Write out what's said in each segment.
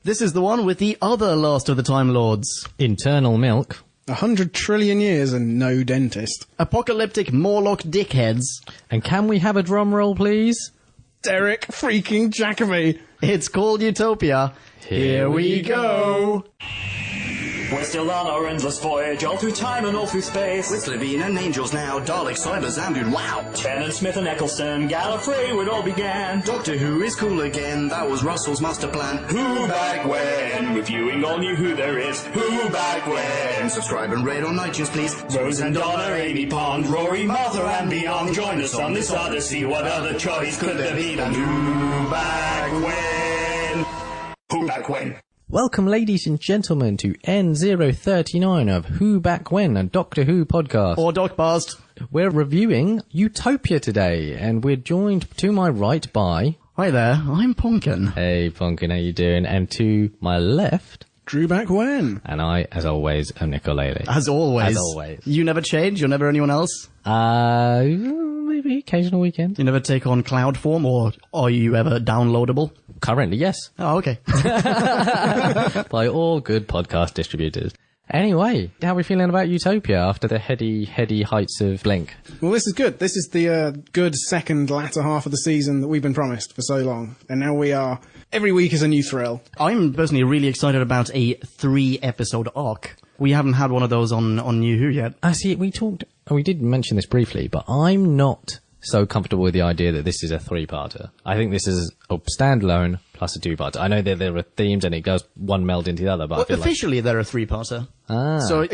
This is the one with the other last of the Time Lords. Internal milk. 100 trillion years and no dentist. Apocalyptic Morlock dickheads. And can we have a drum roll, please? Derek freaking Jacobi. It's called Utopia. Here we go. We're still on our endless voyage, all through time and all through space. With Levine and Angels now, Daleks, Cybers, and wow! Tennant, Smith and Eccleston, Gallifrey, where it all began. Doctor Who is cool again, that was Russell's master plan. Who back when? Reviewing all new Who there is. Who back when? Subscribe and rate on iTunes, please. Rose and Donna, Amy Pond, Rory, Martha and beyond. Join us on this odyssey, what other choice could there be than Who back when? Who back when? Welcome, ladies and gentlemen, to N039 of Who Back When, a Doctor Who podcast. Or Docbast. We're reviewing Utopia today, and we're joined to my right by... Hi there, I'm Ponkin. Hey, Ponkin, how you doing? And to my left... Drew back when? And I, as always, am Nicolele. As always. As always. You never change? You're never anyone else? Maybe occasional weekends. You never take on cloud form, or are you ever downloadable? Currently, yes. Oh, okay. By all good podcast distributors. Anyway, how are we feeling about Utopia after the heady heights of Blink? Well, this is good. This is the good second latter half of the season that we've been promised for so long. And now we are... Every week is a new thrill. I'm personally really excited about a 3-episode arc. We haven't had one of those on New Who yet. I see, we did mention this briefly, but I'm not so comfortable with the idea that this is a 3-parter. I think this is a standalone plus a 2-parter. I know that there are themes and it goes one meld into the other, but I feel officially they're a 3-parter. So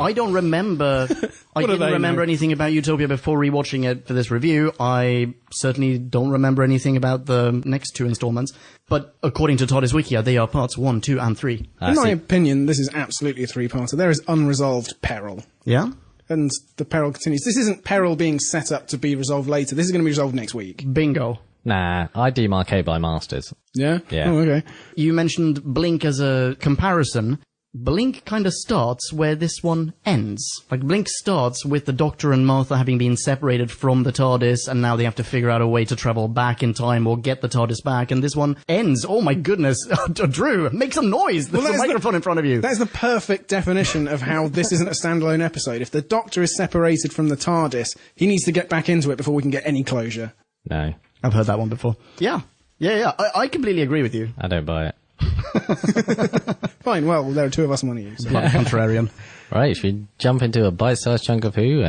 I don't remember. I didn't remember anything about Utopia before rewatching it for this review. I certainly don't remember anything about the next 2 installments. But according to TARDIS Wikia, they are parts 1, 2, and 3. In my opinion, this is absolutely a 3-parter. There is unresolved peril. Yeah? And the peril continues. This isn't peril being set up to be resolved later. This is going to be resolved next week. Bingo. Nah, I demarcate by masters. Yeah? Yeah. Oh, okay. You mentioned Blink as a comparison. Blink kind of starts where this one ends. Like, Blink starts with the Doctor and Martha having been separated from the TARDIS, and now they have to figure out a way to travel back in time or get the TARDIS back, and this one ends. Oh my goodness. Drew, make some noise! There's a microphone in front of you. That's the perfect definition of how this isn't a standalone episode. If the Doctor is separated from the TARDIS, he needs to get back into it before we can get any closure. No. I've heard that one before. Yeah. I completely agree with you. I don't buy it. Fine, well, there are 2 of us and 1 of you. So. Contrarian. Right, should we jump into a bite-sized chunk of Who?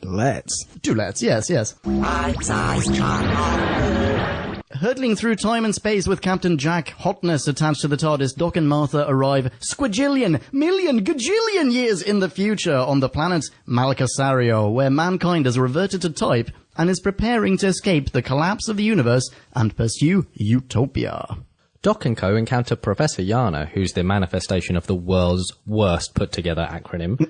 Let's. Yes. Bite-sized chunk. Hurtling through time and space with Captain Jack Hotness attached to the TARDIS, Doc and Martha arrive squajillion, million, gajillion years in the future on the planet Malcasario, where mankind has reverted to type and is preparing to escape the collapse of the universe and pursue Utopia. Doc and Co. encounter Professor Yana, who's the manifestation of the world's worst put-together acronym,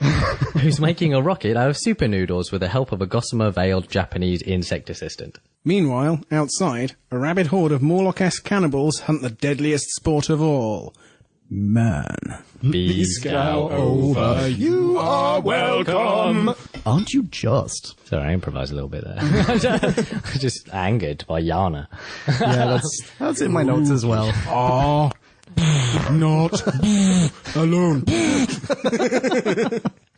who's making a rocket out of super noodles with the help of a gossamer-veiled Japanese insect assistant. Meanwhile, outside, a rabid horde of Morlock-esque cannibals hunt the deadliest sport of all. Man. Be Scout over, you are welcome. Aren't you just? Sorry, I improvised a little bit there. Just angered by Yana. Yeah, that's in my notes as well. Oh, not alone.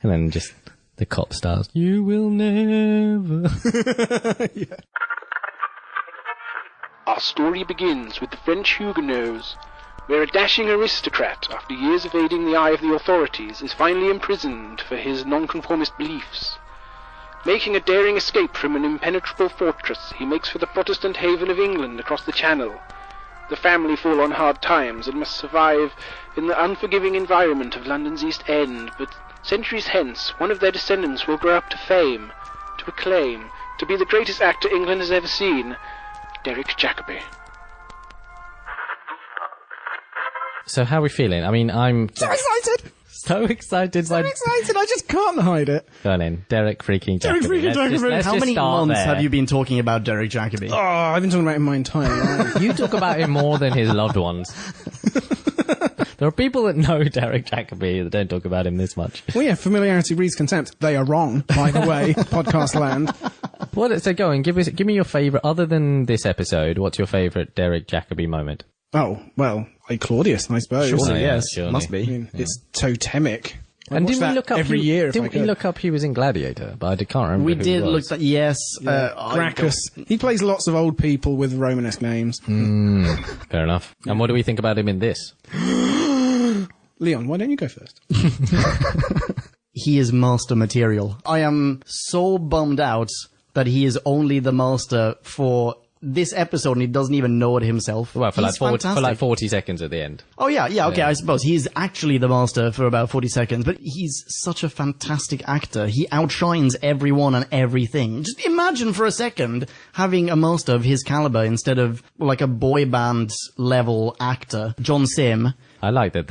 And then just the cop stars. You will never. Yeah. Our story begins with the French Huguenots, where a dashing aristocrat, after years evading the eye of the authorities, is finally imprisoned for his nonconformist beliefs. Making a daring escape from an impenetrable fortress, he makes for the Protestant haven of England across the Channel. The family fall on hard times and must survive in the unforgiving environment of London's East End, but centuries hence, one of their descendants will grow up to fame, to acclaim, to be the greatest actor England has ever seen, Derek Jacobi. So how are we feeling? I mean, I'm So excited! so excited. So excited, I just can't hide it. Go on in. Derek freaking Jacobi. Derek freaking Jacobi. How many months have you been talking about Derek Jacobi? Oh, I've been talking about him my entire life. You talk about him more than his loved ones. There are people that know Derek Jacobi that don't talk about him this much. Well, yeah, familiarity breeds contempt. They are wrong, by the way, podcast land. So go on, give me your favourite, other than this episode, what's your favourite Derek Jacobi moment? Oh, well, Like Claudius, I suppose. Surely, yeah, yes. surely. Must be. I mean, it's totemic. I And watch didn't we that look up every year? Didn't we look up he was in Gladiator? But I can't remember. We who did he look was. at, yes. Gracchus. He plays lots of old people with Romanesque names. Fair enough. And what do we think about him in this? Leon, why don't you go first? He is master material. I am so bummed out that he is only the master for this episode and he doesn't even know it himself. Well, for He's like fantastic. 40 seconds at the end. Oh yeah, okay, I suppose. He's actually the master for about 40 seconds, but he's such a fantastic actor. He outshines everyone and everything. Just imagine for a second having a master of his caliber instead of like a boy band level actor, John Sim. I like that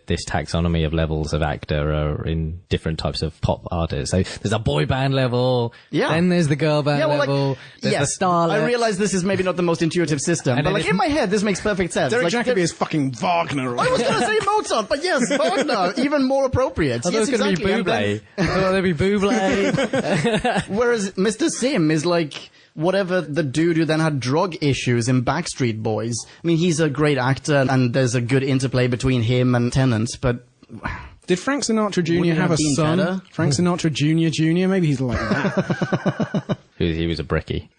this taxonomy of levels of actor are in different types of pop artists. So there's a boy band level, then there's the girl band level, there's the starlet. I realize this is maybe not the most intuitive system, And but then like in my head this makes perfect sense. Derek Like, Jacobi is fucking Wagner. I was going to say Mozart, but yes, Wagner, even more appropriate. I thought Yes, it was going to exactly. be Bublé. I thought there'd be Bublé. Whereas Mr. Sim is like whatever the dude who then had drug issues in Backstreet Boys. I mean, he's a great actor, and there's a good interplay between him and Tennant, but... Did Frank Sinatra Jr. Wouldn't it have a have been son? better? Frank Sinatra Jr. Maybe he's like that. He was a bricky.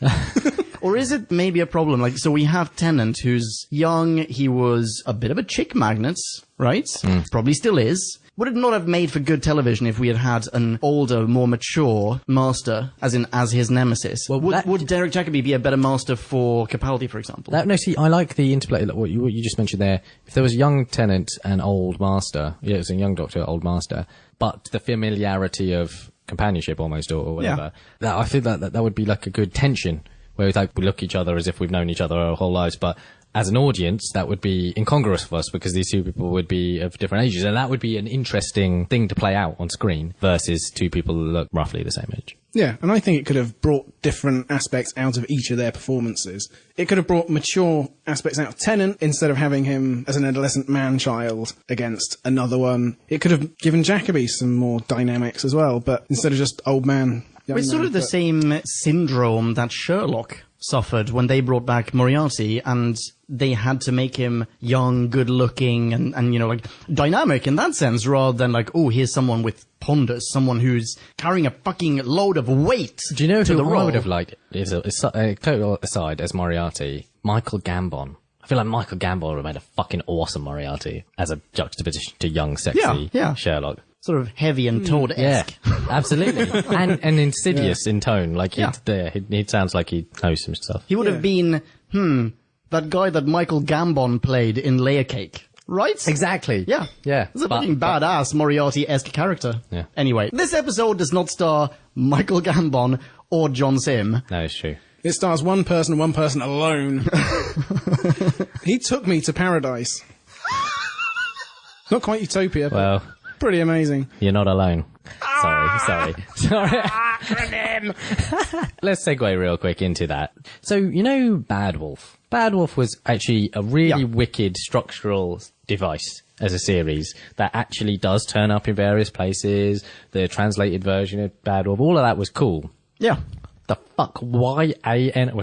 Or is it maybe a problem? Like, so we have Tennant, who's young, he was a bit of a chick magnet, right? Probably still is. Would it not have made for good television if we had had an older, more mature master, as his nemesis? Well, would Derek Jacobi be a better master for Capaldi, for example? No, see, I like the interplay, like what you just mentioned there. If there was a young Tenant and old Master, it was a young Doctor, old Master, but the familiarity of companionship almost, or whatever, I feel that would be like a good tension, where it's like we look at each other as if we've known each other our whole lives, but as an audience, that would be incongruous for us because these two people would be of different ages, and that would be an interesting thing to play out on screen versus two people who look roughly the same age. Yeah, and I think it could have brought different aspects out of each of their performances. It could have brought mature aspects out of Tennant instead of having him as an adolescent man-child against another one. It could have given Jacobi some more dynamics as well, but instead of just old man... young It's sort man, of the but- same syndrome that Sherlock suffered when they brought back Moriarty, and they had to make him young, good-looking, and you know, like, dynamic in that sense, rather than like, oh, here's someone with ponders, someone who's carrying a fucking load of weight. Do you know to who the I role. would have liked, a total aside, as Moriarty? Michael Gambon. I feel like Michael Gambon would have made a fucking awesome Moriarty as a juxtaposition to young, sexy Yeah. Sherlock. Sort of heavy and Toad-esque. Yeah, absolutely. and insidious in tone. Like, he sounds like he knows some stuff. He would have been, that guy that Michael Gambon played in Layer Cake. Right? Exactly. Yeah. Yeah. It's a fucking badass Moriarty-esque character. Yeah. Anyway, this episode does not star Michael Gambon or John Sim. No, it's true. It stars one person alone. He took me to paradise. Not quite Utopia, but Well, pretty amazing. you're not alone. Sorry. Let's segue real quick into that. So, you know Bad Wolf? Bad Wolf was actually a really wicked structural device as a series that actually does turn up in various places. The translated version of Bad Wolf, all of that was cool. Yeah. The fuck? Y-A-N-A.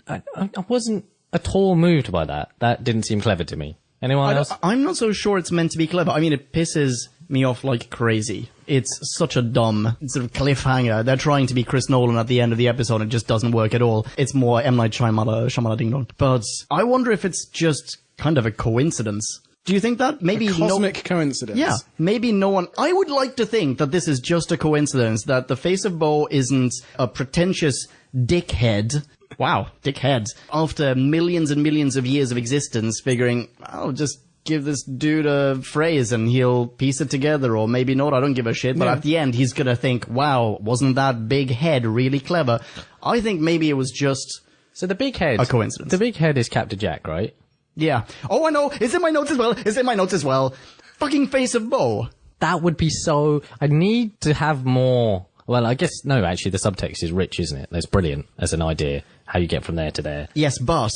I wasn't at all moved by that. That didn't seem clever to me. Anyone else? I'm not so sure it's meant to be clever. I mean, it pisses me off like crazy. It's such a dumb sort of cliffhanger. They're trying to be Chris Nolan at the end of the episode, and it just doesn't work at all. It's more M. Night Shyamalan Ding Dong. But I wonder if it's just kind of a coincidence. Do you think that? Maybe Cosmic coincidence. Yeah, maybe no one... I would like to think that this is just a coincidence, that the Face of Bo isn't a pretentious dickhead. Wow, dickhead. After millions and millions of years of existence, figuring, I'll just give this dude a phrase and he'll piece it together, or maybe not, I don't give a shit. But at the end, he's gonna think, wow, wasn't that big head really clever? I think maybe it was just... So the big head... a coincidence. The big head is Captain Jack, right? Yeah. Oh, I know. It's in my notes as well. Fucking Face of Bo. That would be so... I need to have more... Well, I guess... No, actually, the subtext is rich, isn't it? That's brilliant as an idea, how you get from there to there. Yes, but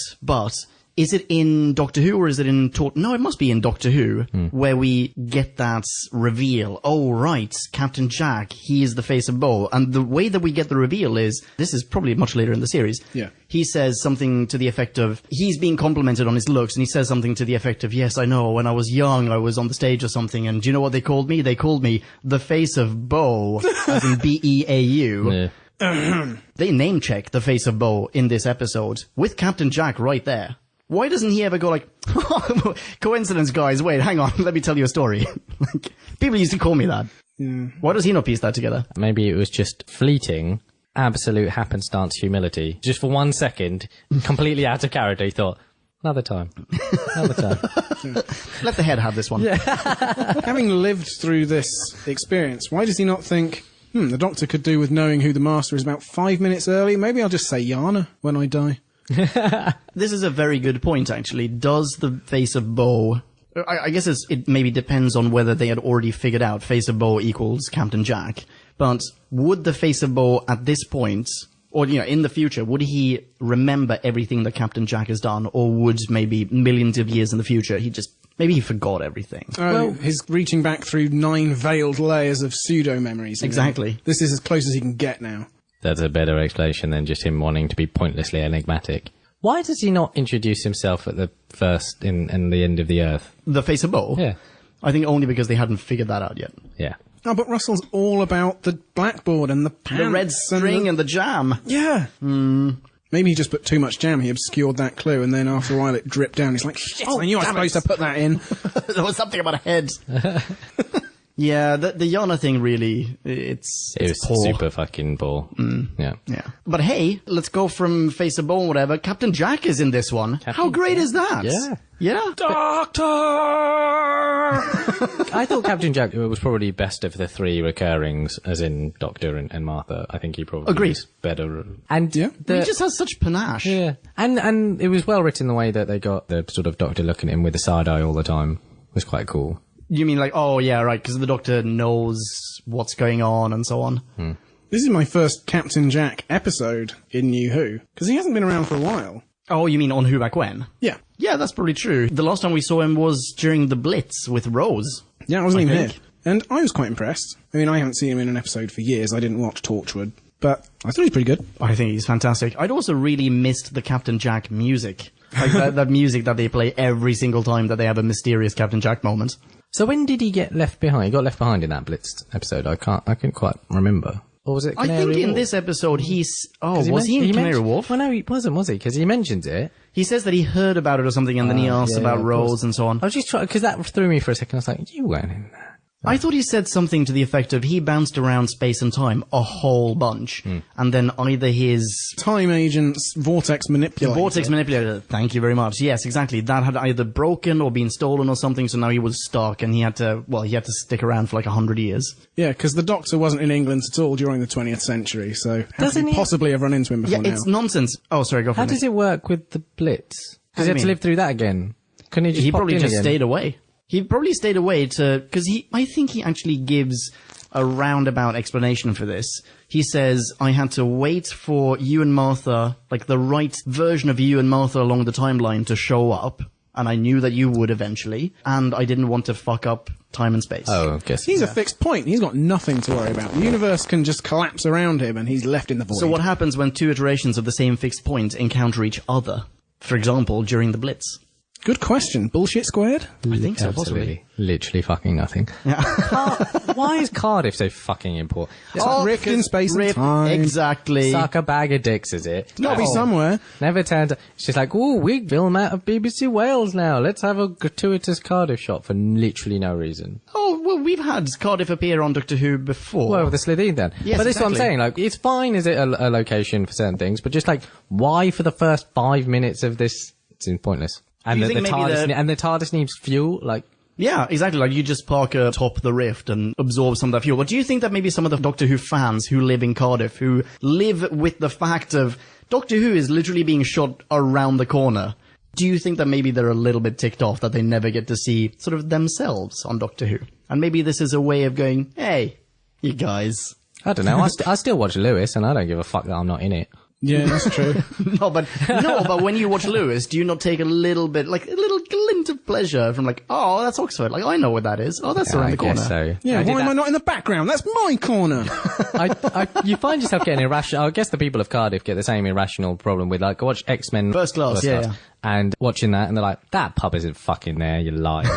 Is it in Doctor Who or is it in No, it must be in Doctor Who, where we get that reveal. Oh, right, Captain Jack, he is the face of Bo. And the way that we get the reveal is, this is probably much later in the series. Yeah. He says something to the effect of, he's being complimented on his looks, and he says something to the effect of, yes, I know, when I was young, I was on the stage or something, and do you know what they called me? They called me the face of Bo, as in B-E-A-U. Yeah. They name check the face of Bo in this episode, with Captain Jack right there. Why doesn't he ever go like, coincidence, guys, wait, hang on, let me tell you a story. Like, people used to call me that. Yeah. Why does he not piece that together? Maybe it was just fleeting, absolute happenstance humility. Just for 1 second, completely out of character, he thought, another time. Another time. Let the head have this one. Yeah. Having lived through this experience, why does he not think, the Doctor could do with knowing who the Master is about 5 minutes early? Maybe I'll just say Yana when I die. This is a very good point, actually. Does the face of Bo... I guess it maybe depends on whether they had already figured out face of Bo equals Captain Jack. But would the face of Bo at this point, or in the future, would he remember everything that Captain Jack has done? Or would maybe millions of years in the future, maybe he forgot everything? Well, he's reaching back through 9 veiled layers of pseudo-memories. Exactly. This is as close as he can get now. That's a better explanation than just him wanting to be pointlessly enigmatic. Why does he not introduce himself at the first in the end of the Earth? The face of Bo? Yeah. I think only because they hadn't figured that out yet. Yeah. Oh, but Russell's all about the blackboard and the pants. The red string and the jam. Yeah. Maybe he just put too much jam. He obscured that clue, and then after a while it dripped down. He's like, shit, I knew I was supposed to put that in. There was something about a head. Yeah, the Yana thing really, It was poor. super fucking poor. Yeah. Yeah. But hey, let's go from Face of Bone or whatever. Captain Jack is in this one. How great is that? Yeah. Yeah. Doctor! I thought Captain Jack was probably best of the 3 recurrings, as in Doctor and Martha. I think he probably Agreed. was better. And Yeah. He just has such panache. yeah. And it was well written the way that they got the sort of Doctor looking at him with the side eye all the time. It was quite cool. You mean like, oh yeah, right, because the Doctor knows what's going on and so on. This is my first Captain Jack episode in New Who, because he hasn't been around for a while. Oh, you mean on Who Back When? Yeah. Yeah, that's probably true. The last time we saw him was during the Blitz with Rose. Yeah, I wasn't even think. here. And I was quite impressed. I mean, I haven't seen him in an episode for years. I didn't watch Torchwood, but I thought he was pretty good. I think he's fantastic. I'd also really missed the Captain Jack music. Like that music that they play every single time that they have a mysterious Captain Jack moment. So when did he get left behind? He got left behind in that Blitz episode. I couldn't quite remember. Or was it I Canary think in Wharf? this episode was he in Canary mentioned- Wharf? Well, no, he wasn't, was he? Because he mentions it. He says that he heard about it or something, and then he asked yeah, about of Rose course. and so on. I was just trying, because that threw me for a second. I was like, you weren't in there. I thought he said something to the effect of he bounced around space and time a whole bunch, and then either his Time agents, vortex manipulator. vortex manipulator, thank you very much, yes, exactly, that had either broken or been stolen or something, so now he was stuck, and he had to stick around for like 100 years. Yeah, because the Doctor wasn't in England at all during the 20th century, so how could he possibly have run into him before Yeah, now? it's nonsense. Oh, sorry, go for How it. does it work with the Blitz? How Does do he you have to mean? live through that again? Couldn't he just He pop probably in just again? stayed away. He probably stayed away because I think he actually gives a roundabout explanation for this. He says, I had to wait for you and Martha, like the right version of you and Martha along the timeline to show up, and I knew that you would eventually, and I didn't want to fuck up time and space. Oh, I guess. He's a fixed point. He's got nothing to worry about. The universe can just collapse around him and he's left in the void. So what happens when 2 iterations of the same fixed point encounter each other? For example, during the Blitz. Good question. Bullshit squared? I think so, Absolutely. possibly. Literally fucking nothing. Why is Cardiff so fucking important? Rift in space and time. Exactly. Suck a bag of dicks, is it? Gotta be somewhere. Never turned. It's just like, ooh, we film out of BBC Wales now. Let's have a gratuitous Cardiff shot for literally no reason. Oh, well, we've had Cardiff appear on Doctor Who before. Well, the Slitheen then. Yes, but this is what I'm exactly. saying. Like, it's fine, is it a location for certain things, but just like, why for the first 5 minutes of this? It seems pointless. And Do you the think maybe TARDIS, the TARDIS needs fuel. Like, Yeah, exactly. Like you just park atop the rift and absorb some of that fuel. But do you think that maybe some of the Doctor Who fans who live in Cardiff, who live with the fact of Doctor Who is literally being shot around the corner, do you think that maybe they're a little bit ticked off that they never get to see sort of themselves on Doctor Who? And maybe this is a way of going, hey, you guys. I don't know. I still watch Lewis, and I don't give a fuck that I'm not in it. Yeah, that's true. but when you watch Lewis, do you not take a little bit, like a little glint of pleasure from like, oh, that's Oxford. Like, I know what that is. Oh, that's around the corner. Guess so. Yeah, why am I not in the background? That's my corner. You find yourself getting irrational. I guess the people of Cardiff get the same irrational problem with, like, watch X-Men First Class, yeah. And watching that, and they're like, that pub isn't fucking there, you're lying.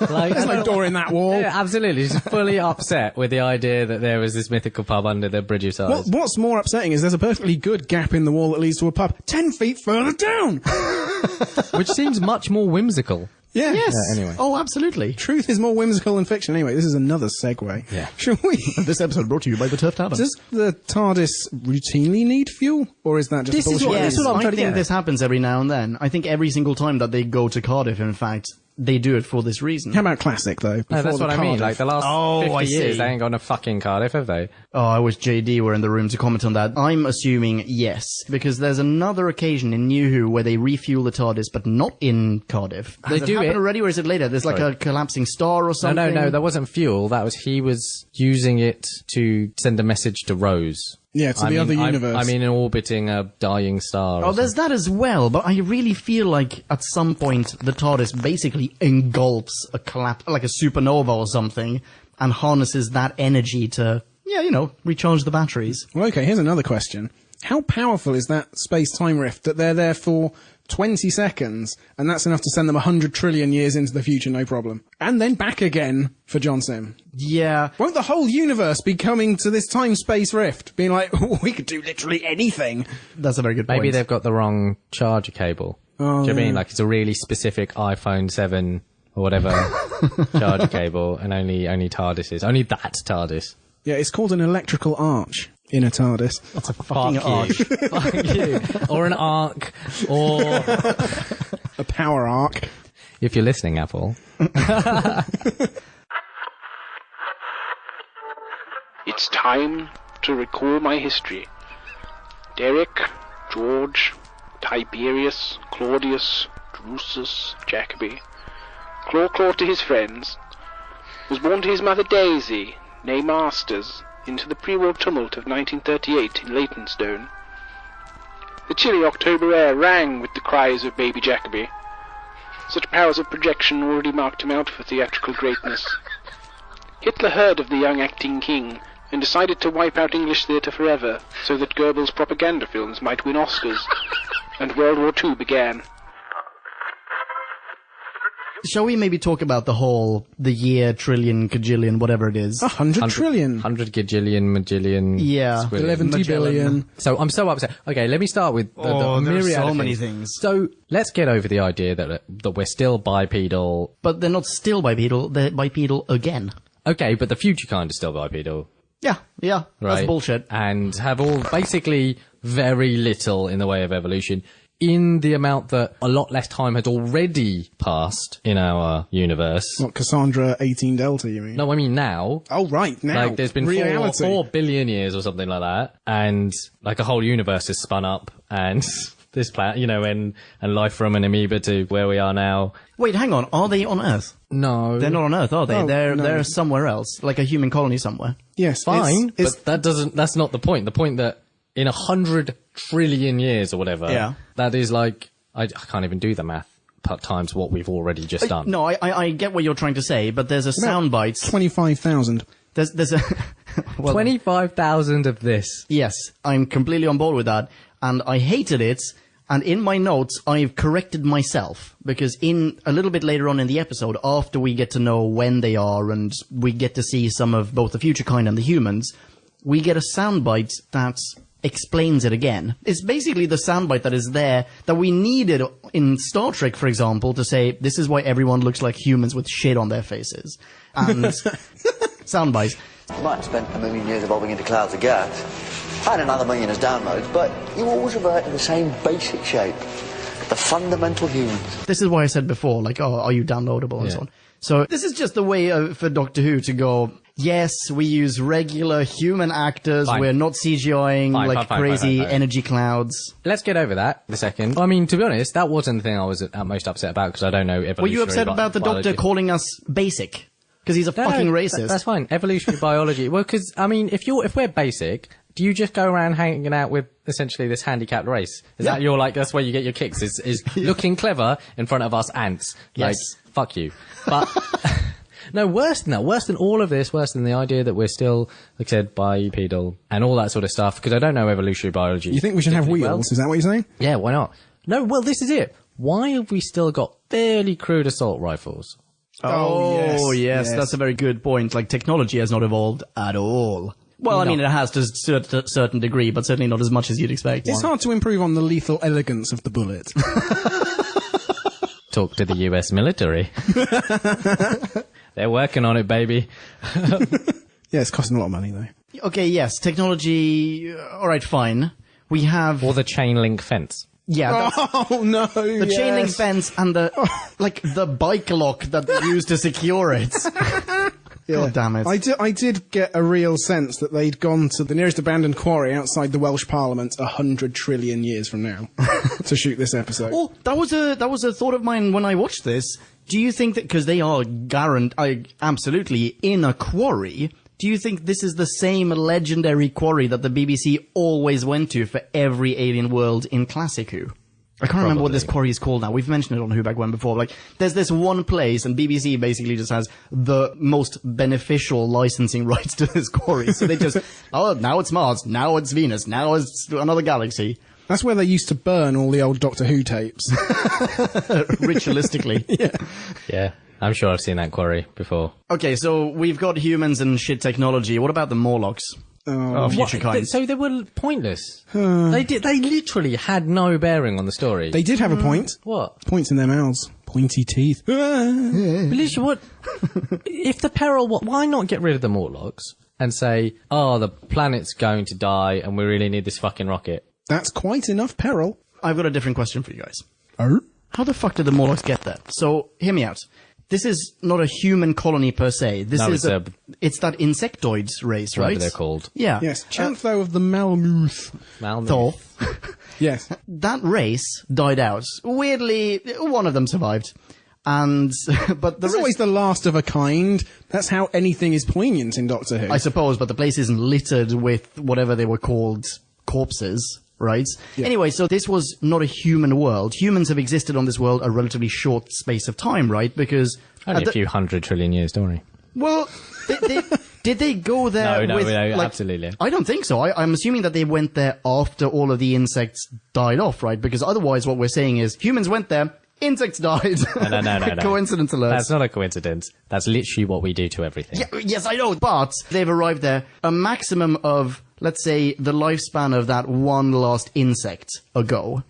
Like, There's no door in that wall. yeah, absolutely. Just fully upset with the idea that there was this mythical pub under the Bridge of Sighs. What's more upsetting is there's a perfectly good gap in the wall that leads to a pub 10 feet further down. Which seems much more whimsical. Yeah. Yes. Yeah, anyway. Oh, absolutely. Truth is more whimsical than fiction. Anyway, this is another segue. Yeah. Shall we? This episode brought to you by the Turf Tavern. Does the TARDIS routinely need fuel? Or is that just This is bullshit? what- Yes, this is what I'm I trying to think get this happens every now and then. I think every single time that they go to Cardiff, in fact, they do it for this reason. How about classic, though? No, Before that's the what I mean. Cardiff? Like, the last Oh, 50 I years, see. they ain't gone to fucking Cardiff, have they? Oh, I wish JD were in the room to comment on that. I'm assuming yes, because there's another occasion in New Who where they refuel the TARDIS, but not in Cardiff. They Has do happened it. already, or is it later? There's like Sorry. a collapsing star or something. No, that wasn't fuel. That was he was using it to send a message to Rose. Yeah, to the other universe. I mean, orbiting a dying star. Oh, there's that as well, but I really feel like at some point the TARDIS basically engulfs a collapse, like a supernova or something, and harnesses that energy to, recharge the batteries. Well, okay, here's another question. How powerful is that space-time rift that they're there for 20 seconds, and that's enough to send them 100 trillion years into the future, no problem? And then back again for John Sim. Yeah. Won't the whole universe be coming to this time-space rift, being like, oh, we could do literally anything? That's a very good point. Maybe they've got the wrong charger cable. Do you know what I mean? Like, it's a really specific iPhone 7 or whatever charger cable, and only TARDIS only that TARDIS. Yeah, it's called an electrical arch in a TARDIS. That's a fucking Fuck arch. you. Fuck you. Or an arc, or A power arc. if you're listening, Apple. It's time to recall my history. Derek, George, Tiberius, Claudius, Drusus, Jacobi, Claw to his friends, was born to his mother Daisy, née Masters, into the pre-war tumult of 1938 in Leytonstone. The chilly October air rang with the cries of baby Jacobi. Such powers of projection already marked him out for theatrical greatness. Hitler heard of the young acting king and decided to wipe out English theatre forever so that Goebbels' propaganda films might win Oscars, and World War II began. Shall we maybe talk about the year, trillion, cajillion, whatever it is? 100 trillion. 100 gajillion, majillion. Yeah. squillion. 11 billion. So I'm so upset. Okay, let me start with the there are myriad so of many things. things. So let's get over the idea that we're still bipedal. But they're not still bipedal, they're bipedal again. Okay, but the future kind is still bipedal. Yeah, Right? that's bullshit. And have all basically very little in the way of evolution, in the amount that a lot less time had already passed in our universe. What, Cassandra 18 Delta, you mean? No, I mean now. Oh, right, now. Like, there's been reality. 4 billion years or something like that, and like a whole universe has spun up, and this planet, and life from an amoeba to where we are now. Wait, hang on, are they on Earth? No, They're not on Earth, are they? Oh, they're no. somewhere else, like a human colony somewhere. Yes, fine, it's but that's not the point. The point that in 100 trillion years or whatever, Yeah. that is like, I can't even do the math times what we've already just done. No, I get what you're trying to say, but there's a soundbite. 25,000. There's a... well, 25,000 of this. Yes, I'm completely on board with that, and I hated it, and in my notes, I've corrected myself, because in a little bit later on in the episode, after we get to know when they are, and we get to see some of both the future kind and the humans, we get a soundbite that explains it again. It's basically the soundbite that is there, that we needed in Star Trek, for example, to say, this is why everyone looks like humans with shit on their faces. And soundbite. You might have spent 1 million years evolving into clouds of gas, and another million as downloads, but you always revert to the same basic shape. The fundamental humans. This is why I said before, like, oh, are you downloadable and so on. So this is just the way for Doctor Who to go, yes, we use regular human actors, Fine. we're not CGIing Fine, crazy fine. energy clouds. Let's get over that for a second. I mean, to be honest, that wasn't the thing I was most upset about, because I don't know evolutionary Were you upset about the biology. Doctor calling us basic? Because he's a No, fucking no, racist. That's fine. Evolutionary biology. Well, because I mean, if we're basic, do you just go around hanging out with essentially this handicapped race? Is that that's where you get your kicks? Is looking clever in front of us ants? Yes. Like, fuck you. But no, worse than that. Worse than all of this. Worse than the idea that we're still, like I said, bipedal and all that sort of stuff. Because I don't know evolutionary biology. You think we should have wheels? Well. Is that what you're saying? Yeah, why not? No, well, this is it. Why have we still got fairly crude assault rifles? Oh, yes, that's a very good point. Like, technology has not evolved at all. Well, I mean, it has to a certain degree, but certainly not as much as you'd expect. It's hard to improve on the lethal elegance of the bullet. Talk to the US military. They're working on it, baby. Yeah, it's costing a lot of money, though. Okay, yes, technology, alright, fine. We have... Or the chain link fence. Yeah, Oh, no, the chain link fence and the bike lock that they use to secure it. God damn it. I did get a real sense that they'd gone to the nearest abandoned quarry outside the Welsh Parliament 100 trillion years from now to shoot this episode. Oh, that was a thought of mine when I watched this. Do you think that, because they are absolutely in a quarry, do you think this is the same legendary quarry that the BBC always went to for every alien world in Classic Who? I can't remember what this quarry is called now. We've mentioned it on Who Back When before. Like, there's this one place, and BBC basically just has the most beneficial licensing rights to this quarry. So they just, now it's Mars, now it's Venus, now it's another galaxy. That's where they used to burn all the old Doctor Who tapes. Ritualistically. Yeah, I'm sure I've seen that quarry before. Okay, so we've got humans and shit technology. What about the Morlocks? Future kind. So they were pointless. They literally had no bearing on the story. They did have a point. What? Points in their mouths. Pointy teeth. Felicia, what? If the peril, why not get rid of the Morlocks and say, the planet's going to die and we really need this fucking rocket? That's quite enough peril. I've got a different question for you guys. Oh? How the fuck did the Morlocks get there? So, hear me out. This is not a human colony per se. It's that insectoid race, right? Whatever they're called. Yeah. Yes, Chantho of the Malmuth. Thor. Yes. That race died out. Weirdly, one of them survived. And, but the It's always the last of a kind. That's how anything is poignant in Doctor Who. I suppose, but the place isn't littered with whatever they were called, corpses. Right? Yeah. Anyway, so this was not a human world. Humans have existed on this world a relatively short space of time, right? Because... Only a few 100 trillion years, don't we? Well, did they go there No, with... absolutely. I don't think so. I'm assuming that they went there after all of the insects died off, right? Because otherwise what we're saying is humans went there, insects died. No. Coincidence alert. That's not a coincidence. That's literally what we do to everything. Yeah, yes, I know. But they've arrived there a maximum of... let's say, the lifespan of that one last insect ago.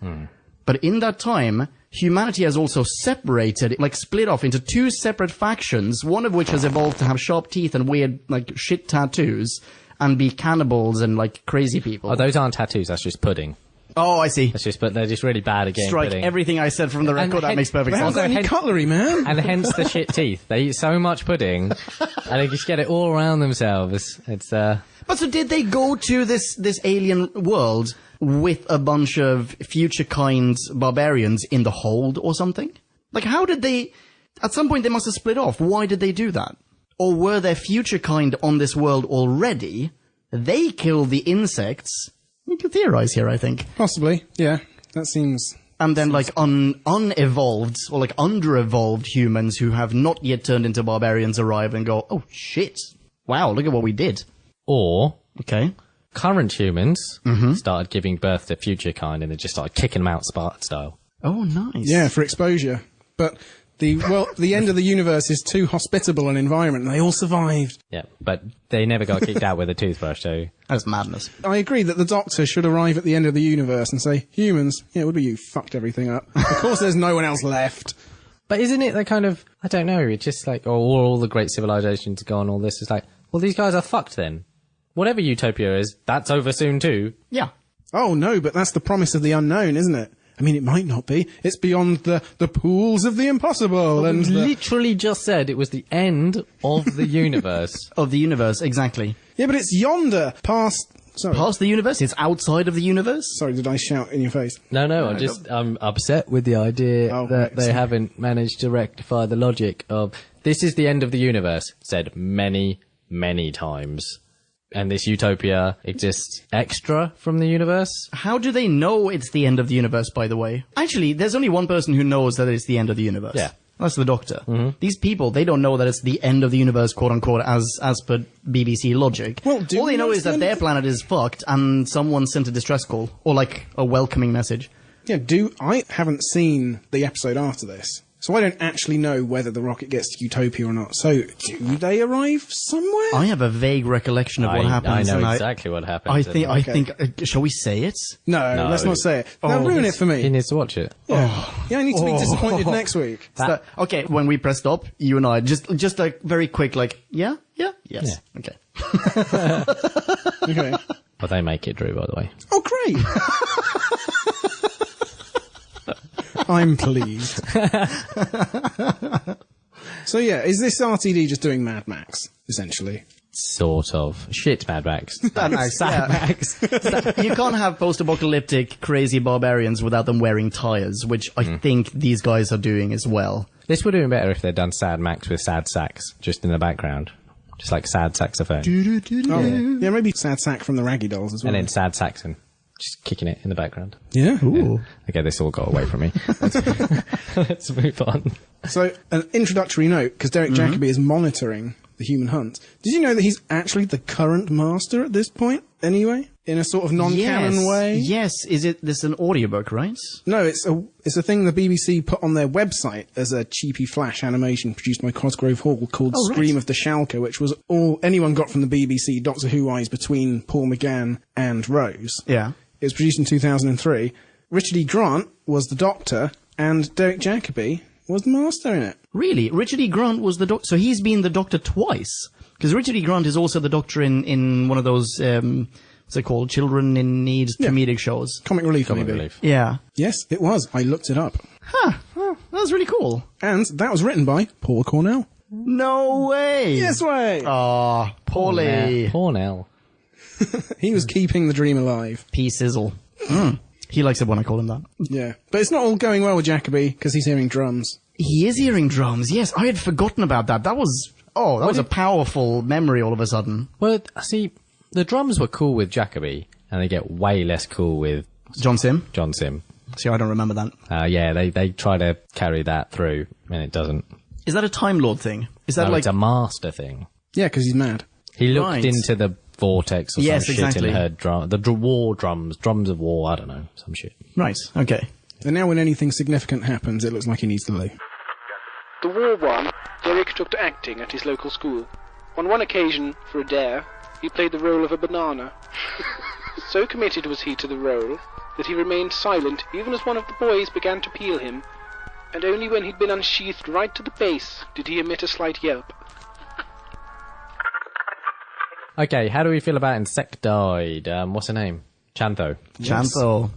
But in that time, humanity has also separated, like split off into two separate factions, one of which has evolved to have sharp teeth and weird, like, shit tattoos, and be cannibals and, like, crazy people. Oh, those aren't tattoos, that's just pudding. Oh, I see. But they're just really bad at getting Strike pudding. everything I said from the record, that makes perfect They sense. haven't got any cutlery, man. And hence the shit teeth. They eat so much pudding, and they just get it all around themselves. It's, But so did they go to this alien world with a bunch of future kind barbarians in the hold or something? Like, how did they... At some point they must have split off. Why did they do that? Or were there future kind on this world already? They killed the insects. We can theorize here, I think. Possibly, yeah. That seems... And then, like, unevolved, or like under-evolved humans who have not yet turned into barbarians arrive and go, oh shit, wow, look at what we did. Or... Okay. Current humans started giving birth to future kind and they just started kicking them out Spartan style. Oh, nice. Yeah, for exposure. But the end of the universe is too hospitable an environment and they all survived. Yeah, but they never got kicked out with a toothbrush, so... That's madness. I agree that the Doctor should arrive at the end of the universe and say, humans, yeah, it would be you fucked everything up. Of course there's no one else left. But isn't it that kind of... I don't know, it's just like, all the great civilizations go on all this. It's like, well, these guys are fucked then. Whatever Utopia is, that's over soon too. Yeah. Oh, no, but that's the promise of the unknown, isn't it? I mean, it might not be. It's beyond the pools of the impossible. Well, and we literally just said it was the end of the universe. Of the universe, exactly. Yeah, but it's yonder, past... Sorry. Past the universe? It's outside of the universe? Sorry, did I shout in your face? No, I'm upset with the idea that they haven't managed to rectify the logic of, this is the end of the universe, said many, many times. and this Utopia exists extra from the universe. How do they know it's the end of the universe, by the way? Actually, there's only one person who knows that it's the end of the universe. Yeah. That's the Doctor. These people, they don't know that it's the end of the universe, quote unquote, as per BBC logic. Well, all they know is that their planet is fucked and someone sent a distress call, or like a welcoming message. Yeah, I haven't seen the episode after this, so I don't actually know whether the rocket gets to Utopia or not. So, do they arrive somewhere? I have a vague recollection of what happens. I know and exactly what happens. I think, shall we say it? No, let's not say it. Now ruin it for He me. needs to watch it. Yeah, I need to be disappointed next week. Okay, when we press stop, you and I, just a very quick, like, yes. Okay. Okay. But they make it, Drew, by the way. Oh, great! I'm pleased. So yeah, is this RTD just doing Mad Max, essentially? Sort of. Shit, Mad Max. Mad Max, Mad yeah. Max. You can't have post-apocalyptic, crazy barbarians without them wearing tires, which I think these guys are doing as well. This would have been better if they'd done Sad Max with sad sax just in the background. Just like sad saxophone. Oh, yeah, maybe Sad Sack from the Raggy Dolls as well. And then sad saxon. Just kicking it in the background. Yeah. Ooh. Okay, this all got away from me. Let's move on. So, an introductory note, because Derek Jacobi is monitoring the human hunt. Did you know that he's actually the current master at this point, anyway? In a sort of non-canon way? Yes, this an audiobook, right? No, it's a thing the BBC put on their website as a cheapy flash animation produced by Cosgrove Hall called Scream of the Shalka, which was all anyone got from the BBC Doctor Who-wise between Paul McGann and Rose. Yeah. It was produced in 2003. Richard E. Grant was the Doctor, and Derek Jacobi was the Master in it. Really? Richard E. Grant was the Doctor, so he's been the Doctor twice? Because Richard E. Grant is also the Doctor in one of those, what's it called? Children in Need comedic shows. Comic Relief, Comic maybe. relief. Yeah. Yes, it was. I looked it up. Huh. Oh, that was really cool. And that was written by Paula Cornell. No way! Yes way! Aw, Paulie. Poor Nell. He was keeping the dream alive. P-Sizzle. He likes it when I call him that. Yeah. But it's not all going well with Jacobi, because he's hearing drums. He is hearing drums, yes. I had forgotten about that. That was a powerful memory all of a sudden. Well, see, the drums were cool with Jacobi, and they get way less cool with John Sim? John Sim. See, I don't remember that. Yeah, they try to carry that through, and it doesn't. Is that a Time Lord thing? Is that No, like... it's a master thing. Yeah, because he's mad. He looked Right. into the vortex or Yes, some shit exactly. and heard the war drums of war, I don't know, some shit. Right, okay. And now when anything significant happens, it looks like he needs to leave. The war won, Derek took to acting at his local school. On one occasion, for a dare, he played the role of a banana. So committed was he to the role that he remained silent even as one of the boys began to peel him, and only when he'd been unsheathed right to the base did he emit a slight yelp. Okay, how do we feel about Insectoid? What's her name? Chantho. Chantho.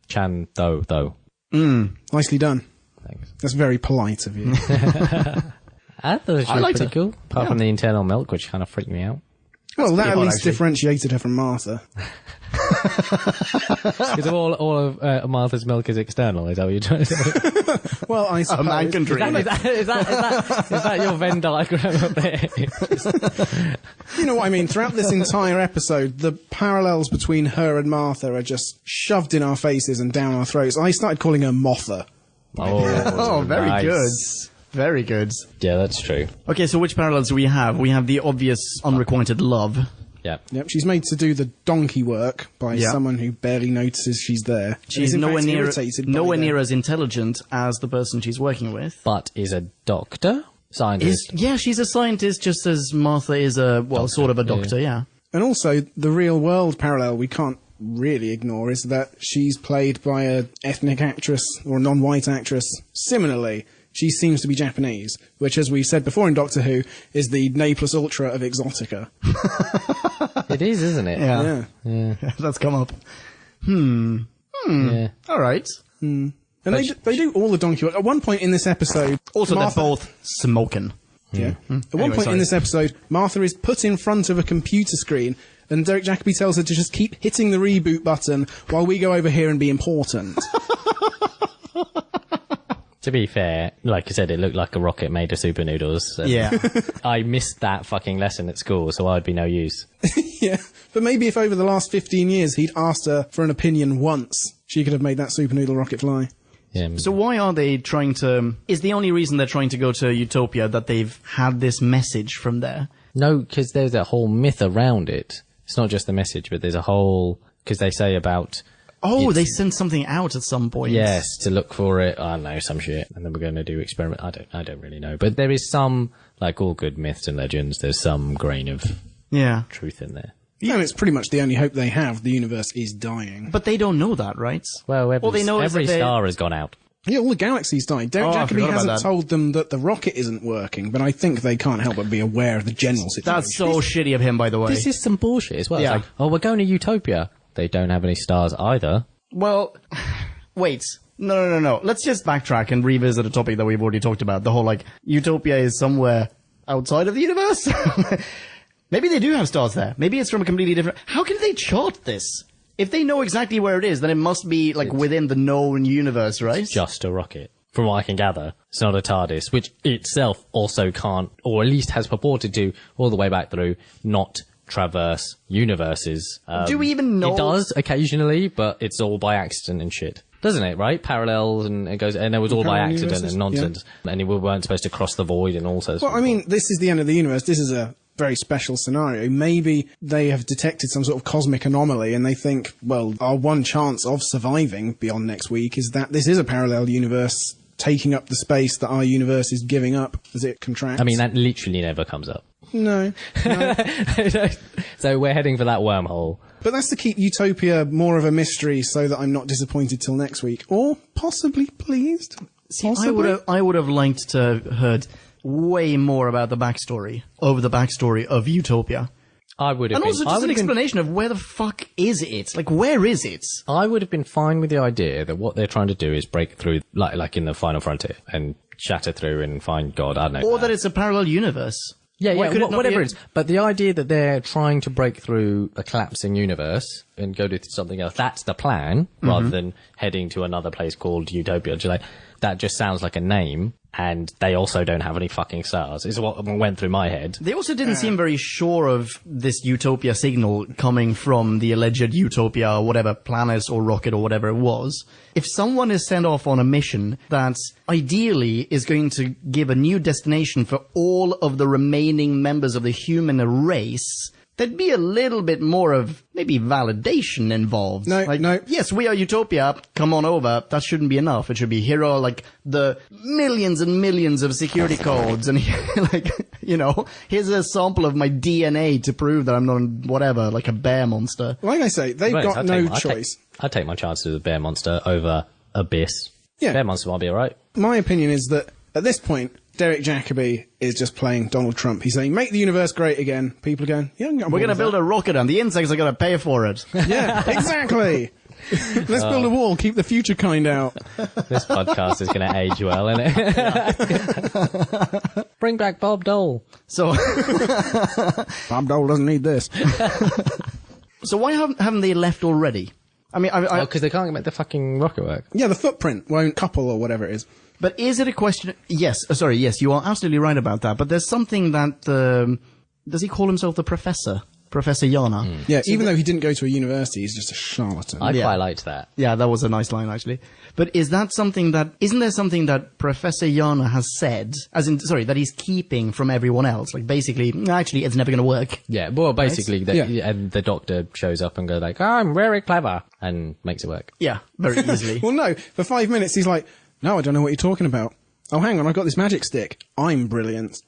Chantho, though. Nicely done. Thanks. That's very polite of you. I thought she was liked pretty her. cool, apart from the internal milk, which kind of freaked me out. Well, that at odd, least actually. differentiated her from Martha. Because all of Martha's milk is external, is that what you're trying to say? Well, I suppose. A man can dream. Is that your Venn diagram up there? You know what I mean? Throughout this entire episode, the parallels between her and Martha are just shoved in our faces and down our throats. I started calling her Motha. Oh, very nice. good. Very good. Yeah, that's true. Okay, so which parallels do we have? We have the obvious unrequited love. Yeah. Yep, she's made to do the donkey work by Yeah. someone who barely notices she's there. She's in nowhere fact near irritated by nowhere them. near as intelligent as the person she's working with. But is a doctor? Scientist? Yeah, she's a scientist just as Martha is sort of a doctor, yeah. And also, the real world parallel we can't really ignore is that she's played by a ethnic actress or a non-white actress. Similarly, she seems to be Japanese, which, as we said before in Doctor Who, is the ne plus ultra of Exotica. It is, isn't it? Yeah. Yeah. That's come up. Yeah. All right. And they do all the donkey work. At one point in this episode... Also, Martha- they're both smoking. Yeah. At one Anyway, point sorry. in this episode, Martha is put in front of a computer screen, and Derek Jacobi tells her to just keep hitting the reboot button while we go over here and be important. To be fair, like I said, it looked like a rocket made of super noodles. And Yeah. I missed that fucking lesson at school, so I'd be no use. Yeah, but maybe if over the last 15 years he'd asked her for an opinion once, she could have made that super noodle rocket fly. Yeah. So why are they trying to... Is the only reason they're trying to go to Utopia that they've had this message from there? No, because there's a whole myth around it. It's not just the message, but there's a whole... Because they say about... Oh, It's- they sent something out at some point. Yes, to look for it. I don't know, some shit. And then we're going to do experiment. I don't really know. But there is some, like all good myths and legends, there's some grain of Yeah. truth in there. And it's pretty much the only hope they have. The universe is dying. But they don't know that, right? Well, All they know is every that they- star has gone out. Yeah, all the galaxies died. Derek Oh, I Jacobi forgot about hasn't that. told them that the rocket isn't working, but I think they can't help but be aware of the general situation. That's so shitty of him, by the way. This is some bullshit as well. Yeah. It's like, oh, we're going to Utopia. They don't have any stars either. Well, wait. No. Let's just backtrack and revisit a topic that we've already talked about. The whole, like, Utopia is somewhere outside of the universe? Maybe they do have stars there. Maybe it's from a completely different... How can they chart this? If they know exactly where it is, then it must be, like, within the known universe, right? Just a rocket. From what I can gather, it's not a TARDIS, which itself also can't, or at least has purported to, all the way back through, not traverse universes. Do we even know- It does occasionally, but it's all by accident and shit. Doesn't it, right? Parallels, and it goes, and it was all by Parallel accident universes, and nonsense. And we weren't supposed to cross the void and all sorts Well, of I mean, this is the end of the universe. This is a very special scenario. Maybe they have detected some sort of cosmic anomaly and they think, well, our one chance of surviving beyond next week is that this is a parallel universe taking up the space that our universe is giving up as it contracts. I mean, that literally never comes up. No. So we're heading for that wormhole. But that's to keep Utopia more of a mystery so that I'm not disappointed till next week. Or possibly pleased. See, Possibly. I would have liked to have heard way more about the backstory, over the backstory of Utopia. I would have And been. also I just would an have been explanation of where the fuck is it? Like, where is it? I would have been fine with the idea that what they're trying to do is break through, like in the Final Frontier, and shatter through and find God. I don't know. Or that it's a parallel universe. Yeah, Why could it not whatever be it is. But the idea that they're trying to break through a collapsing universe and go to something else, that's the plan, rather than heading to another place called Utopia. Just like, that just sounds like a name, and they also don't have any fucking stars, is what went through my head. They also didn't seem very sure of this Utopia signal coming from the alleged Utopia, or whatever planet or rocket or whatever it was. If someone is sent off on a mission that ideally is going to give a new destination for all of the remaining members of the human race, there'd be a little bit more of maybe validation involved. No, no. Yes, we are Utopia. Come on over. That shouldn't be enough. It should be here are like the millions and millions of security codes and like, you know, here's a sample of my DNA to prove that I'm not whatever, like a bear monster. Like I say, they've Right, got I'd no take- choice. I'd take my chances with a bear monster over Abyss. Yeah. Bear monster might be alright. My opinion is that at this point, Derek Jacobi is just playing Donald Trump. He's saying, make the universe great again. People are going, yeah, We're going to build a rocket and the insects are going to pay for it. Yeah, exactly. Let's build a wall, keep the future kind out. This podcast is going to age well, isn't it? Bring back Bob Dole. So, Bob Dole doesn't need this. so why haven't they left already? I mean, I Because they can't make the fucking rocket work. Yeah, the footprint won't couple or whatever it is. but is it a question? Yes, sorry, yes, you are absolutely right about that. But there's something that does he call himself the Professor? Professor Yana? Yeah, even though he didn't go to a university, he's just a charlatan. I Yeah. quite liked that. Yeah, that was a nice line, actually. But isn't there something that Professor Yana has said, that he's keeping from everyone else? Like, basically, actually, it's never going to work. Yeah, well, basically, Yeah. and the doctor shows up and goes like, I'm very clever, and makes it work. Yeah, very easily. Well, no, for 5 minutes he's like, no, I don't know what you're talking about. Oh, hang on, I've got this magic stick. I'm brilliant.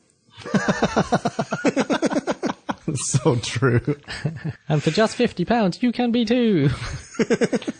So true. And for just £50, you can be too.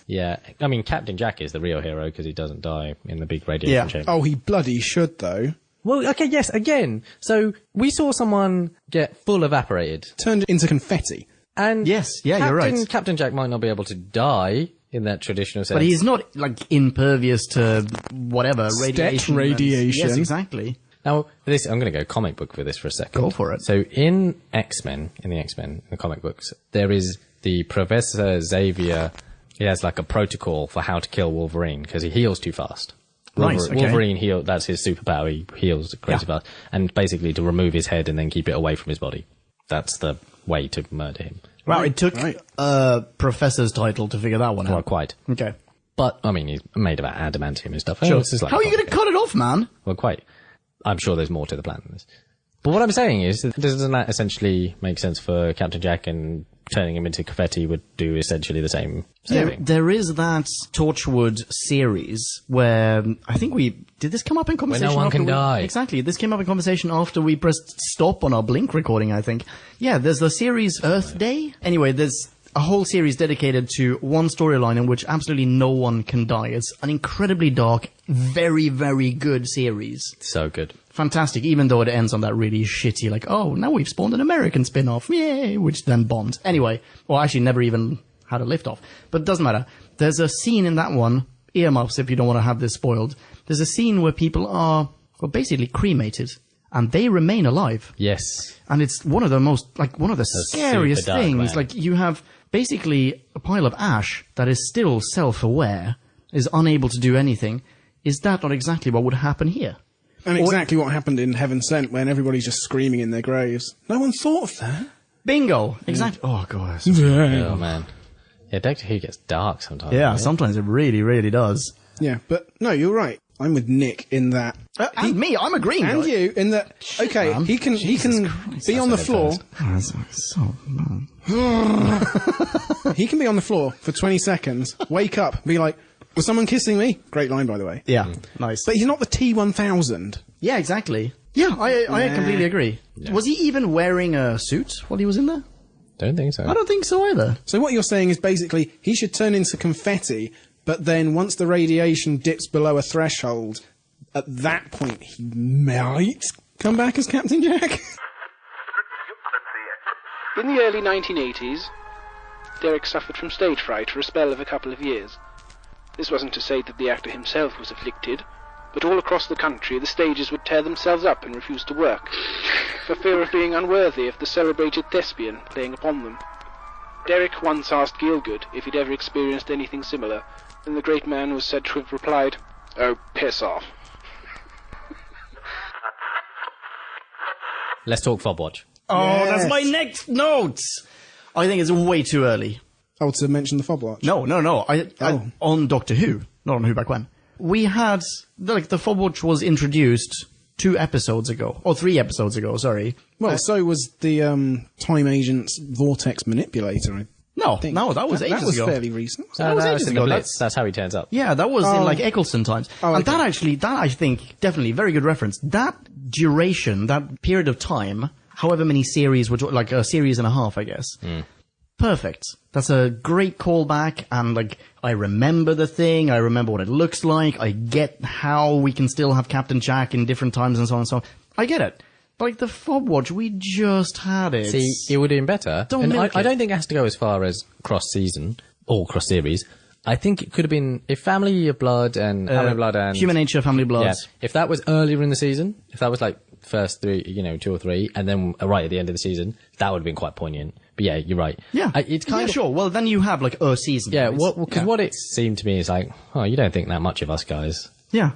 Yeah, I mean, Captain Jack is the real hero because he doesn't die in the big radiation Yeah. chamber. Oh, he bloody should, though. Well, okay, yes, again. So, we saw someone get full evaporated. Turned into confetti. And Yes, yeah, you're right. Captain Jack might not be able to die in that traditional sense. But he's not, like, impervious to whatever, radiation. radiation. Yes, exactly. Now, I'm going to go comic book for this for a second. Go for it. So, in the comic books, there is the Professor Xavier. He has like a protocol for how to kill Wolverine because he heals too fast. Nice, okay. Wolverine heal. That's his superpower. He heals crazy fast, and basically to remove his head and then keep it away from his body. That's the way to murder him. Wow, it took a professor's title to figure that one Well, out. quite. Okay. But I mean, he's made of adamantium and stuff. Sure. This is like How are you going to cut it off, man? Well, quite. I'm sure there's more to the plan than this. But what I'm saying is, doesn't that essentially make sense for Captain Jack, and turning him into confetti would do essentially the same thing? There is that Torchwood series where I think did this come up in conversation? Where no one after can die. Exactly. This came up in conversation after we pressed stop on our Blink recording, I think. Yeah, there's the series Earth Day. Anyway, there's a whole series dedicated to one storyline in which absolutely no one can die. It's an incredibly dark, very, very good series. So good. Fantastic, even though it ends on that really shitty, like, oh, now we've spawned an American spin-off, yay, which then bombed. Anyway, well, actually never even had a lift-off. But it doesn't matter. There's a scene in that one, earmuffs if you don't want to have this spoiled, there's a scene where people are, well, basically cremated, and they remain alive. Yes. And it's one of the most, like, one of the scariest super dark, things. man. Like, you have basically a pile of ash that is still self-aware, is unable to do anything. Is that not exactly what would happen here? And exactly what happened in Heaven Sent when everybody's just screaming in their graves. No one thought of that. Bingo! Exactly. Oh, God. Oh, man. Yeah, Doctor Who gets dark sometimes. Yeah, right? sometimes it really, really does. Yeah, but no, you're right. I'm with Nick in that. And me, I'm agreeing. And you in that. Okay, man. he can be on the floor. So, man. He can be on the floor for 20 seconds, wake up, be like, was someone kissing me? Great line, by the way. Yeah, nice. But he's not the T-1000. Yeah, exactly. Yeah, I completely agree. Yeah. Was he even wearing a suit while he was in there? Don't think so. I don't think so either. So what you're saying is basically he should turn into confetti, but then once the radiation dips below a threshold, at that point he might come back as Captain Jack. In the early 1980s, Derek suffered from stage fright for a spell of a couple of years. This wasn't to say that the actor himself was afflicted, but all across the country the stages would tear themselves up and refuse to work, for fear of being unworthy of the celebrated thespian playing upon them. Derek once asked Gielgud if he'd ever experienced anything similar, and the great man was said to have replied, "Oh, piss off." Let's talk Fobwatch. Oh, Yes. that's my next note! I think it's way too early. Oh, to mention the Fobwatch. No. On Doctor Who, not on Who Back When. We had, the Fobwatch was introduced 2 episodes ago, or 3 episodes ago, sorry. Well, so was the Time Agent's Vortex Manipulator, I think. No, that was ages That was ago. fairly recent. That was ages in the ago. Blitz. That's how he turns up. Yeah, that was in like Eccleston times. Oh, and okay. that I think, definitely, very good reference. That duration, that period of time, however many series, like a series and a half, I guess. Perfect. That's a great callback, and like, I remember the thing, I remember what it looks like, I get how we can still have Captain Jack in different times and so on and so on. I get it. But like the Fobwatch, we just had it. See, it would have been better. Don't and milk I it. don't think it has to go as far as cross-season or cross-series. I think it could have been if Family of Blood and Family of Blood and Human Nature, Family Blood. Yeah, if that was earlier in the season, if that was like first 3, 2 or 3, and then right at the end of the season, that would have been quite poignant. But yeah, you're right. Yeah. It's kind of sure. Well, then you have like a season. Yeah, It's- because what it seemed to me is like, oh, you don't think that much of us guys. Yeah.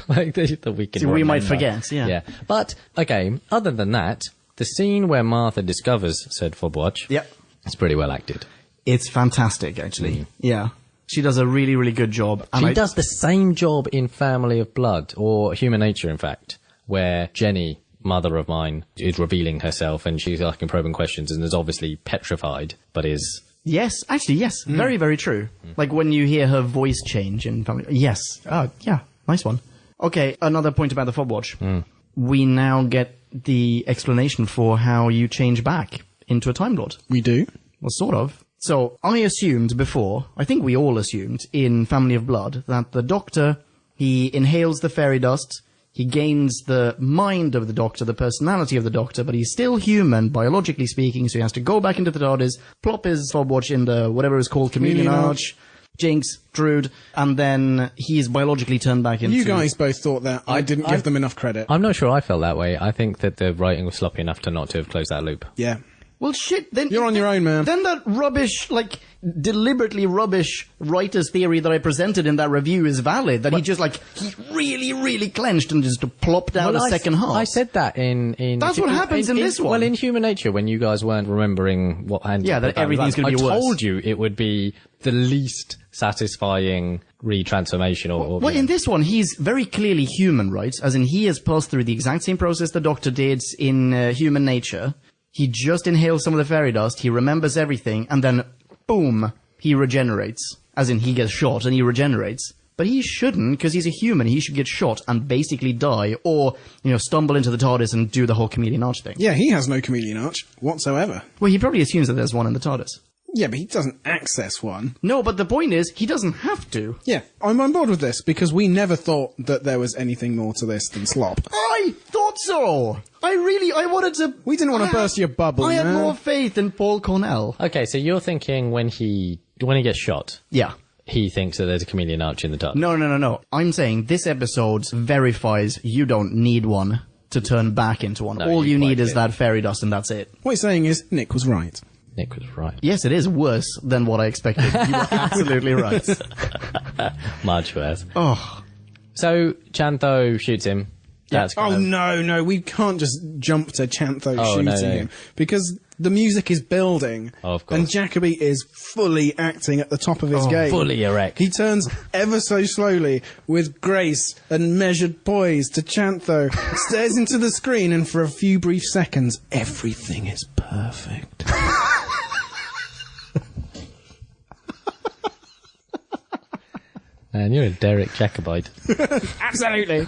Like that we can. See, we might remember. forget, yeah. Yeah, but okay. Other than that, the scene where Martha discovers said Fobwatch, Yep. it's pretty well acted. It's fantastic, actually. Yeah. She does a really, really good job. And She does the same job in Family of Blood, or Human Nature, in fact, where Jenny, mother of mine, is revealing herself and she's asking probing questions and is obviously petrified, but is... Yes, actually, yes. Very, very true. Like when you hear her voice change in Family... Yes. Yeah. Nice one. Okay, another point about the Fobwatch. We now get the explanation for how you change back into a Time Lord. We do. Well, sort of. So, I assumed before, I think we all assumed, in Family of Blood, that the Doctor, he inhales the fairy dust, he gains the mind of the Doctor, the personality of the Doctor, but he's still human, biologically speaking, so he has to go back into the TARDIS, plop his Fobwatch in the, whatever is called, Chameleon Arch, Jinx, Druid, and then he is biologically turned back into... You guys both thought that. I didn't give them enough credit. I'm not sure I felt that way. I think that the writing was sloppy enough to not to have closed that loop. Yeah. Well, shit, then... You're on your own, man. Then that rubbish, like, deliberately rubbish writer's theory that I presented in that review is valid. That he really, really clenched and just plopped out a second half. I said that in That's what happens in this one. Well, in Human Nature, when you guys weren't remembering what hand... Yeah, that everything's going to be worse. I told you it would be the least satisfying retransformation or... Well, in this one, he's very clearly human, right? As in, he has passed through the exact same process the Doctor did in Human Nature. He just inhales some of the fairy dust, he remembers everything, and then, boom, he regenerates. As in, he gets shot and he regenerates. But he shouldn't, because he's a human. He should get shot and basically die, or, stumble into the TARDIS and do the whole chameleon arch thing. Yeah, he has no chameleon arch whatsoever. Well, he probably assumes that there's one in the TARDIS. Yeah, but he doesn't access one. No, but the point is, he doesn't have to. Yeah, I'm on board with this, because we never thought that there was anything more to this than slop. I thought so! I wanted to... We didn't want to burst your bubble, I had man. more faith in Paul Cornell. Okay, so you're thinking when he gets shot, Yeah. he thinks that there's a chameleon arch in the TARDIS. No. I'm saying this episode verifies you don't need one to turn back into one. No, All you need is quite that fairy dust and that's it. What you're saying is, Nick was right. Nick was right. Yes, it is worse than what I expected. You were absolutely right. Much worse. Oh. So, Chantho shoots him. That's Oh, no, we can't just jump to Chantho shooting him. Because the music is building. Oh, of course. And Jacoby is fully acting at the top of his game. fully erect. He turns ever so slowly, with grace and measured poise, to Chantho, stares into the screen, and for a few brief seconds, everything is perfect. Man, you're a Derek Jacobite. Absolutely.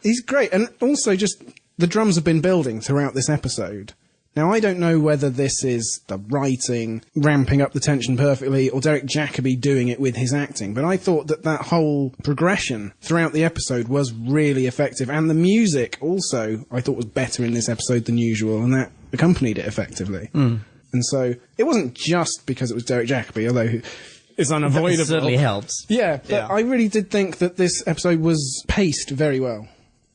He's great. And also just the drums have been building throughout this episode. Now, I don't know whether this is the writing ramping up the tension perfectly or Derek Jacobi doing it with his acting, but I thought that whole progression throughout the episode was really effective. And the music also, I thought, was better in this episode than usual, and that accompanied it effectively. And so it wasn't just because it was Derek Jacobi, although it's unavoidable. It certainly helps. Yeah, but I really did think that this episode was paced very well.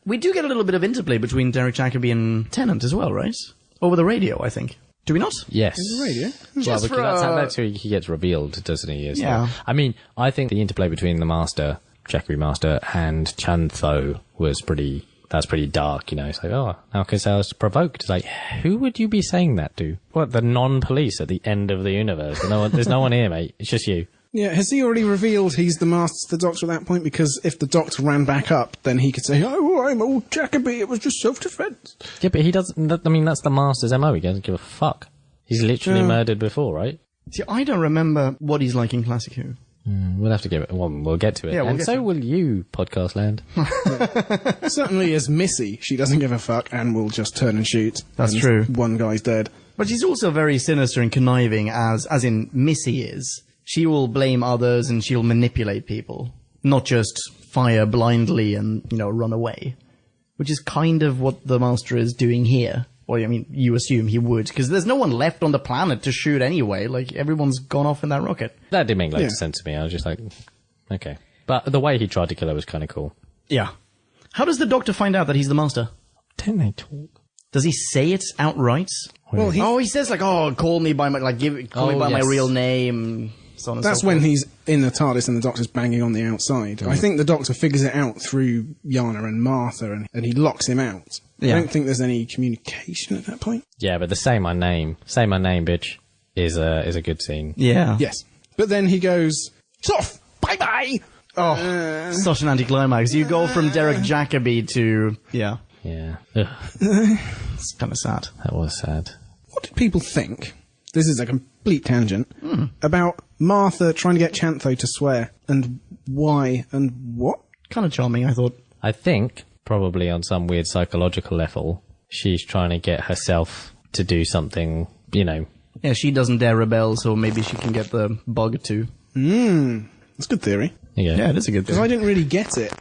We do get a little bit of interplay between Derek Jacobi and Tennant as well, right? Over the radio, I think. Do we not? Yes. In the radio? Well, because that's how he gets revealed, doesn't he? Yeah. I mean, I think the interplay between the Master, Jacobi Master, and Chantho was pretty dark, It's like, oh, Alcazar I was provoked. It's like, who would you be saying that to? What, the non-police at the end of the universe? There's no one here, mate. It's just you. Yeah, has he already revealed he's the Master to the Doctor at that point? Because if the Doctor ran back up, then he could say, oh, I'm old Jacobi, it was just self-defense. Yeah, but he doesn't, that's the Master's MO. He doesn't give a fuck. He's literally murdered before, right? See, I don't remember what he's like in Classic Who. We'll have to give it. Well, we'll get to it. Yeah, and so will you, Podcast Land. Certainly as Missy, she doesn't give a fuck and will just turn and shoot. That's and true. One guy's dead. But she's also very sinister and conniving, as in Missy is. She will blame others and she'll manipulate people, not just fire blindly and, run away. Which is kind of what the Master is doing here. Or, I mean, you assume he would, because there's no one left on the planet to shoot anyway. Like, everyone's gone off in that rocket. That did make loads of sense to me. I was just like, okay. But the way he tried to kill her was kind of cool. Yeah. How does the Doctor find out that he's the Master? Don't they talk? Does he say it outright? Well, he says call me by my, call me by my real name, so on and that's so when forth. he's in the TARDIS and the Doctor's banging on the outside. I think the Doctor figures it out through Yana and Martha, and he locks him out. Yeah. I don't think there's any communication at that point. Yeah, but the say my name, bitch, is a good scene. Yeah. Yes. But then he goes, off! Bye-bye! Oh, such an anticlimax. You go from Derek Jacobi to... Yeah. Yeah. Ugh, It's kind of sad. that was sad. What did people think? This is a complete tangent. About Martha trying to get Chantho to swear, and why, and what? Kind of charming, I thought. I think, probably on some weird psychological level, she's trying to get herself to do something, Yeah, she doesn't dare rebel, so maybe she can get the bug too. That's a good theory. Yeah, it is a good Because thing. I didn't really get it.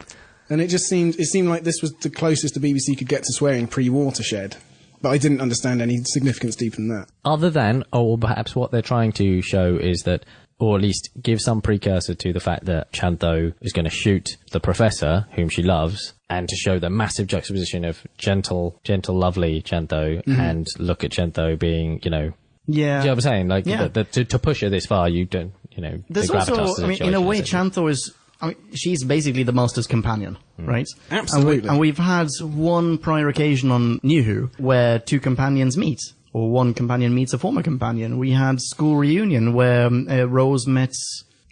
And it seemed like this was the closest the BBC could get to swearing pre-Watershed. But I didn't understand any significance deeper than that. Other than, or perhaps what they're trying to show is that or at least give some precursor to the fact that Chantho is going to shoot the professor, whom she loves, and to show the massive juxtaposition of gentle, lovely Chantho, and look at Chantho being, you know... Yeah. Do you know what I'm saying? Like, to push her this far, you don't, you know... There's also, I mean, in a way, Chantho is... I mean, she's basically the Master's companion, right? Absolutely. And we've had one prior occasion on New Who where two companions meet, or one companion meets a former companion. We had School Reunion where Rose met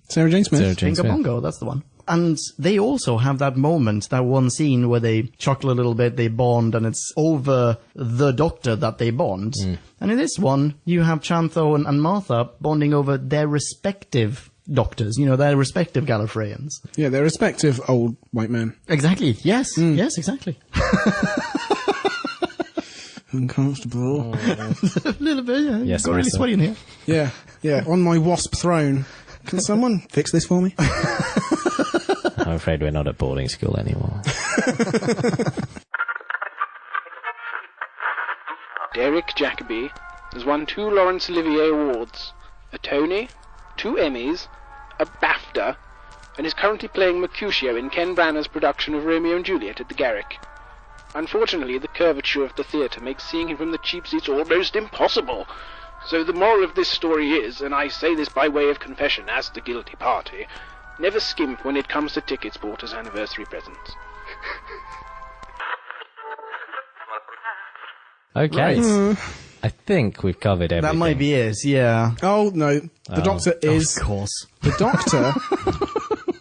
Sarah Jane Smith. Bingo Bongo, that's the one. And they also have that moment, that one scene where they chuckle a little bit, they bond, and it's over the Doctor that they bond. And in this one, you have Chantho and Martha bonding over their respective Doctors, you know, their respective Gallifreyans. Yeah, their respective old white men. Exactly, yes, yes, exactly. Uncomfortable. A little bit, yeah. Yes, Got really Master. sweaty in here. Yeah, on my wasp throne. Can someone fix this for me? I'm afraid we're not at boarding school anymore. Derek Jacobi has won 2 Laurence Olivier Awards, a Tony, 2 Emmys, a BAFTA, and is currently playing Mercutio in Ken Branagh's production of Romeo and Juliet at the Garrick. Unfortunately, the curvature of the theatre makes seeing him from the cheap seats almost impossible. So the moral of this story is, and I say this by way of confession as the guilty party, never skimp when it comes to tickets bought as anniversary presents. Okay. I think we've covered everything. That might be it, yeah. Oh, no. The Doctor is... Of course. The Doctor...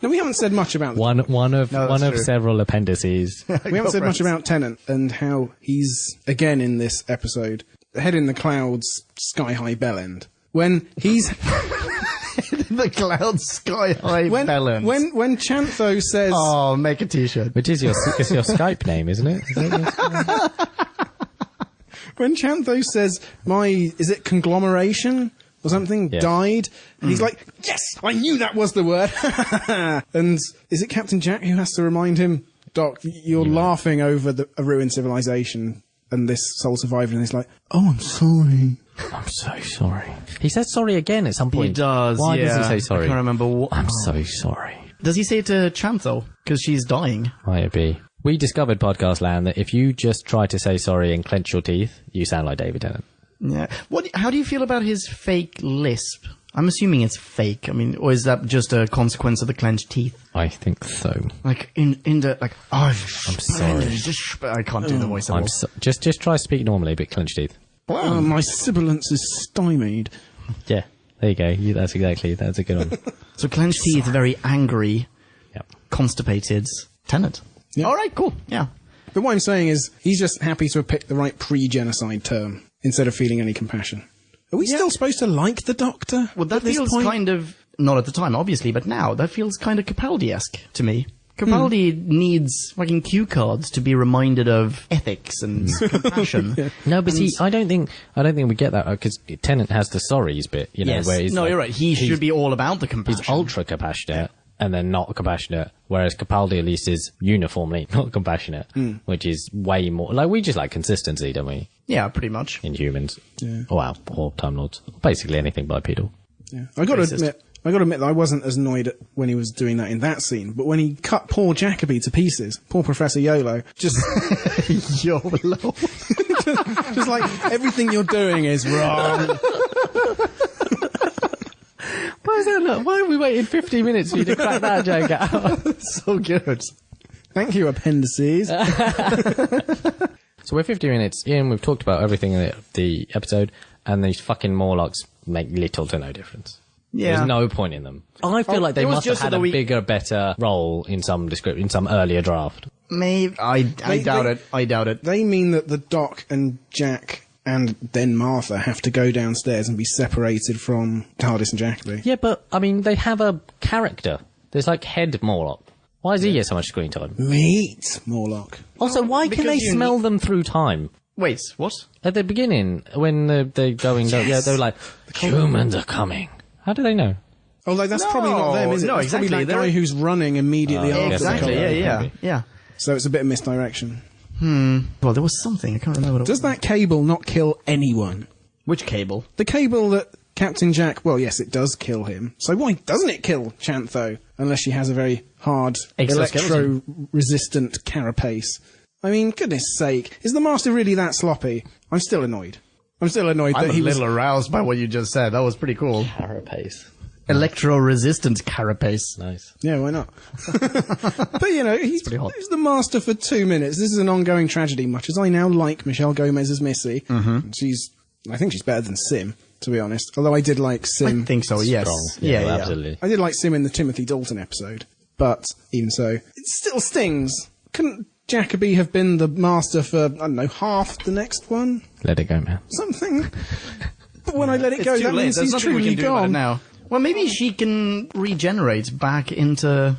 No, we haven't said much about... One of true. several appendices. We haven't said much about Tennant and how he's, again in this episode, head in the clouds, sky-high bellend. When he's... The cloud sky high balance. When Chantho says... Oh, make a t-shirt. Which is it's your Skype name, isn't it? When Chantho says, is it conglomeration or something, died, and he's like, yes, I knew that was the word. And is it Captain Jack who has to remind him, Doc, you're laughing over a ruined civilization, and this soul survived, and he's like, oh, I'm sorry. I'm so sorry. He says sorry again at some point. He does, Why does he say sorry? I can't remember what... I'm so sorry. Does he say it to Chantho? Because she's dying. Might it be? We discovered, Podcast Land, that if you just try to say sorry and clench your teeth, you sound like David Tennant. Yeah. How do you feel about his fake lisp? I'm assuming it's fake. I mean, or is that just a consequence of the clenched teeth? I think so. Like in the like. Oh, I'm sorry. I can't do the voice at all. Just try to speak normally, but clenched teeth. Oh, my sibilance is stymied. Yeah, there you go. That's a good one. So clenched teeth, very angry, constipated Tennant. Yeah. All right, cool. Yeah. But what I'm saying is, he's just happy to have picked the right pre-genocide term instead of feeling any compassion. Are we still supposed to like the Doctor? Well, that feels kind of, not at the time, obviously, but now, that feels kind of Capaldi-esque to me. Capaldi needs fucking cue cards to be reminded of ethics and compassion. No, but I don't think we get that, because Tennant has the sorries bit, you know, yes. where he's you're right. He should be all about the compassion. He's ultra compassionate. And then not compassionate, whereas Capaldi at least is uniformly not compassionate, which is way more... Like, we just like consistency, don't we? Yeah, pretty much. In humans. Yeah. Wow, or Time Lords. Basically anything bipedal. Yeah. I got to admit that I wasn't as annoyed when he was doing that in that scene, but when he cut poor Jacobi to pieces, poor Professor YOLO, just... YOLO. just like, everything you're doing is wrong. Why have we waited 50 minutes for you to crack that joke out? So good. Thank you, appendices. So we're 50 minutes in, we've talked about everything in the episode, and these fucking Morlocks make little to no difference. Yeah. There's no point in them. I feel like they must have had a bigger, better role in some earlier draft. Maybe. I doubt it. I doubt it. They mean that the Doc and Jack and then Martha have to go downstairs and be separated from TARDIS and Jacobi. Yeah, but, I mean, they have a character. There's like Head Morlock. Why does he get so much screen time? Meet Morlock. Also, why can they smell them through time? Wait, what? At the beginning, when they're going down, they're like, humans are coming. How do they know? Oh, like, that's probably not them, is it? No, that's exactly. probably that guy who's running immediately after. Exactly, yeah. So it's a bit of misdirection. Well, there was something. I can't remember what it was. Does that cable not kill anyone? Which cable? The cable that Captain Jack, well, yes, it does kill him. So why doesn't it kill Chantho? Unless she has a very hard, Exoskeleton. electro-resistant carapace. I mean, goodness sake, is the Master really that sloppy? I'm still annoyed. I'm I'm a little aroused by what you just said. That was pretty cool. Carapace. Electro-resistant carapace. Nice. Yeah, why not? But, you know, he's hot. the Master for 2 minutes. This is an ongoing tragedy, much as I now like Michelle Gomez as Missy. I think she's better than Sim, to be honest. Although I did like Sim. I think so, yes. Strong. Yeah, well, absolutely. I did like Sim in the Timothy Dalton episode. But, even so, it still stings. Couldn't Jacoby have been the Master for, I don't know, half the next one? Let it go, man. Something. But when I let it It's go, too that late. means There's he's nothing we truly can do about it gone. now. Well, maybe she can regenerate back into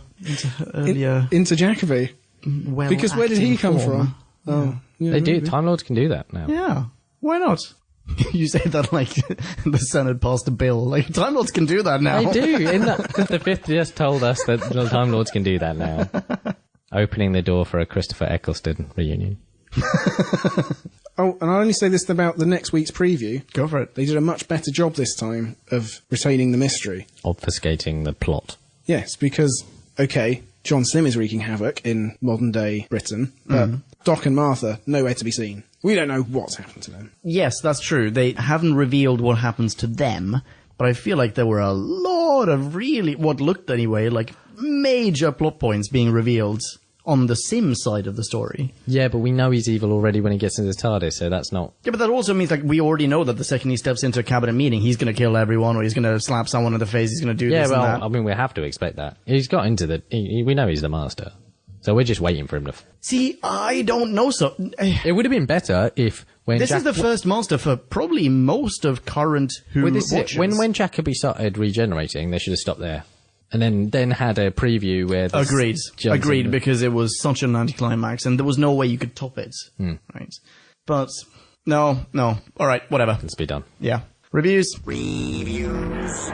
earlier. Into Jacoby. Well, Because where did he come form. from? Oh, yeah, They do. maybe. Time Lords can do that now. Yeah, why not? You say that like the Senate passed a bill. Like, Time Lords can do that now. They do. The fifth just told us that the Time Lords can do that now. Opening the door for a Christopher Eccleston reunion. Oh, and I'll only say this about the next week's preview. Go for it. They did a much better job this time of retaining the mystery. Obfuscating the plot. Yes, because, okay, John Sim is wreaking havoc in modern-day Britain, but Doc and Martha, nowhere to be seen. We don't know what's happened to them. Yes, that's true. They haven't revealed what happens to them, but I feel like there were a lot of really, what looked anyway, like major plot points being revealed on the Sim side of the story. Yeah, but we know he's evil already when he gets into the TARDIS, so that's not... Yeah, but that also means, like, we already know that the second he steps into a cabinet meeting, he's going to kill everyone, or he's going to slap someone in the face, he's going to do Yeah, this and well, that. I mean, we have to expect that. He's got into the... we know he's the Master. So we're just waiting for him to... See, I don't know so... It would have been better if... when This is the first Master for probably most of current Who Well, this is it. watchers. When Jacoby started regenerating, they should have stopped there. And then had a preview where... Agreed. Johnson- Agreed, because it was such an anticlimax, and there was no way you could top it. Right. But, no. Alright, whatever. Let's be done. Yeah. Reviews? Reviews.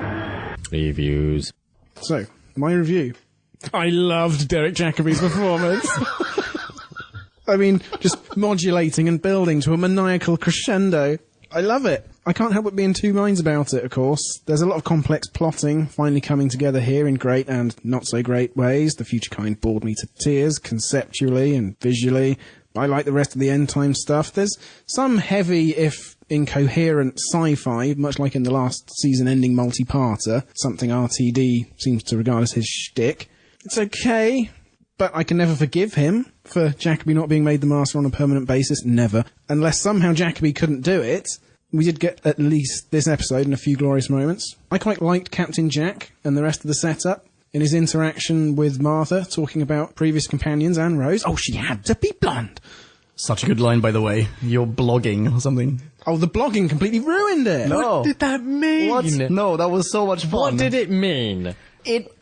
So, my review. I loved Derek Jacobi's performance. I mean, just modulating and building to a maniacal crescendo. I love it. I can't help but be in two minds about it, of course. There's a lot of complex plotting finally coming together here in great and not so great ways. The Future Kind bored me to tears, conceptually and visually. I like the rest of the end time stuff. There's some heavy, if incoherent sci-fi, much like in the last season-ending multi-parter, something RTD seems to regard as his shtick. It's okay, but I can never forgive him for Jacoby not being made the Master on a permanent basis. Never. Unless somehow Jacoby couldn't do it. We did get at least this episode and a few glorious moments. I quite liked Captain Jack and the rest of the setup in his interaction with Martha, talking about previous companions and Rose. Oh, she had to be blonde. Such a good line, by the way. You're blogging or something. Oh, the blogging completely ruined it. No. What did that mean? What? No, that was so much fun. What did it mean?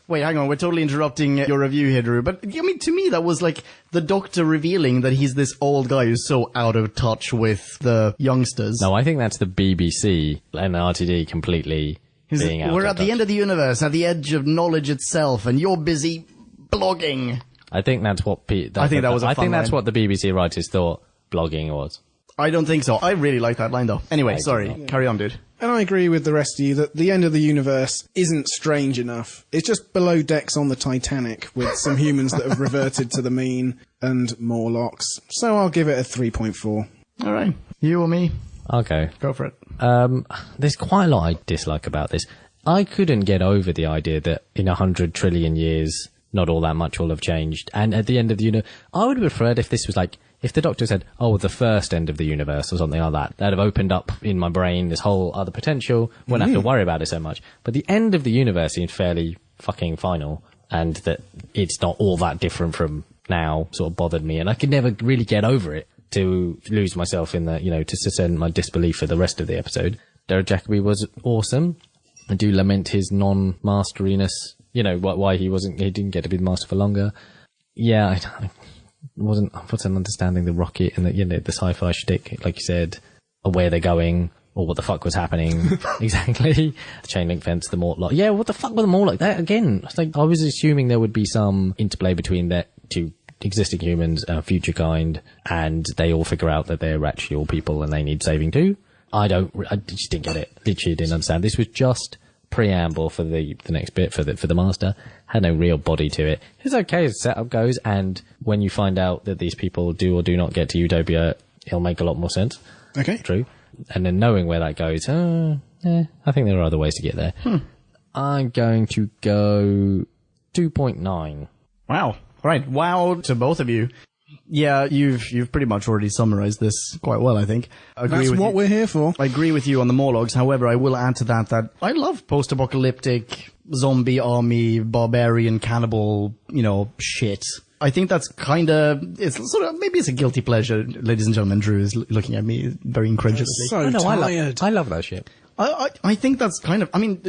Wait, hang on. We're totally interrupting your review here, Drew. But, I mean, to me, that was like the Doctor revealing that he's this old guy who's so out of touch with the youngsters. No, I think that's the BBC and RTD completely being out We're of at the touch. end of the universe, at the edge of knowledge itself, and you're busy blogging. I think that's what... I think that was a I fun think that's line. what the BBC writers thought blogging was. I don't think so. I really like that line, though. Anyway, sorry. Carry on, dude. And I agree with the rest of you that the end of the universe isn't strange enough. It's just below decks on the Titanic with some humans that have reverted to the mean and Morlocks. So I'll give it a 3.4. All right. You or me? Okay. Go for it. There's quite a lot I dislike about this. I couldn't get over the idea that in 100 trillion years, not all that much will have changed. And at the end of the universe, I would have preferred if this was like, if the Doctor said, oh, the first end of the universe or something like that, that'd have opened up in my brain this whole other potential. Wouldn't have to worry about it so much. But the end of the universe seems fairly fucking final, and that it's not all that different from now sort of bothered me, and I could never really get over it to lose myself in the, to suspend my disbelief for the rest of the episode. Derek Jacobi was awesome. I do lament his non-masteriness, why he didn't get to be the Master for longer. Yeah, I wasn't understanding the rocket and the sci-fi shtick, like you said, or where they're going, or what the fuck was happening exactly. The chain link fence, the Mortlock. Yeah, what the fuck were the Mortlock? That again, it's like I was assuming there would be some interplay between the two existing humans and Future Kind, and they all figure out that they're actually all people and they need saving too. I just didn't get it. Literally didn't understand. This was just preamble for the next bit for the master. Had no real body to it. It's okay as setup goes, and when you find out that these people do or do not get to Utopia, it'll make a lot more sense. Okay. True. And then knowing where that goes, I think there are other ways to get there. I'm going to go 2.9. Wow. Right. Wow to both of you. Yeah, you've pretty much already summarized this quite well, I think. That's what we're here for. I agree with you on the Morlocks. However, I will add to that I love post-apocalyptic zombie army, barbarian, cannibal, shit. I think that's it's sort of, maybe it's a guilty pleasure, ladies and gentlemen. Drew is looking at me very incredulously. So tired. I love that shit. I think that's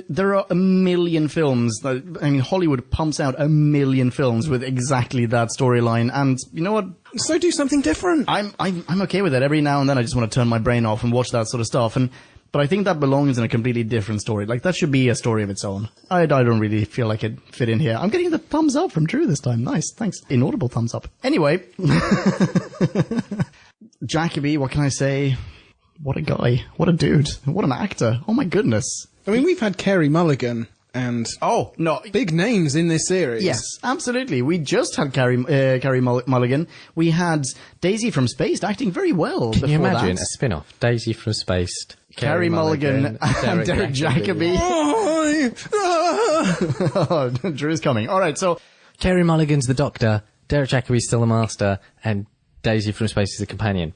there are a million films Hollywood pumps out a million films with exactly that storyline, and you know what? So do something different. I'm okay with it. Every now and then I just want to turn my brain off and watch that sort of stuff, but I think that belongs in a completely different story. Like, that should be a story of its own. I don't really feel like it fit in here. I'm getting the thumbs up from Drew this time. Nice. Thanks. Inaudible thumbs up. Anyway. Jacoby, what can I say? What a guy. What a dude. What an actor. Oh my goodness. I mean, we've had Carey Mulligan and big names in this series. Yes, absolutely. We just had Carey Mulligan. We had Daisy from Spaced acting very well. Can you imagine a spin-off? Daisy from Spaced, Carey Mulligan and Derek Jacobi. Oh, Drew's coming. All right, so Carey Mulligan's the Doctor, Derek Jacobi's still the Master, and Daisy from Space is the companion.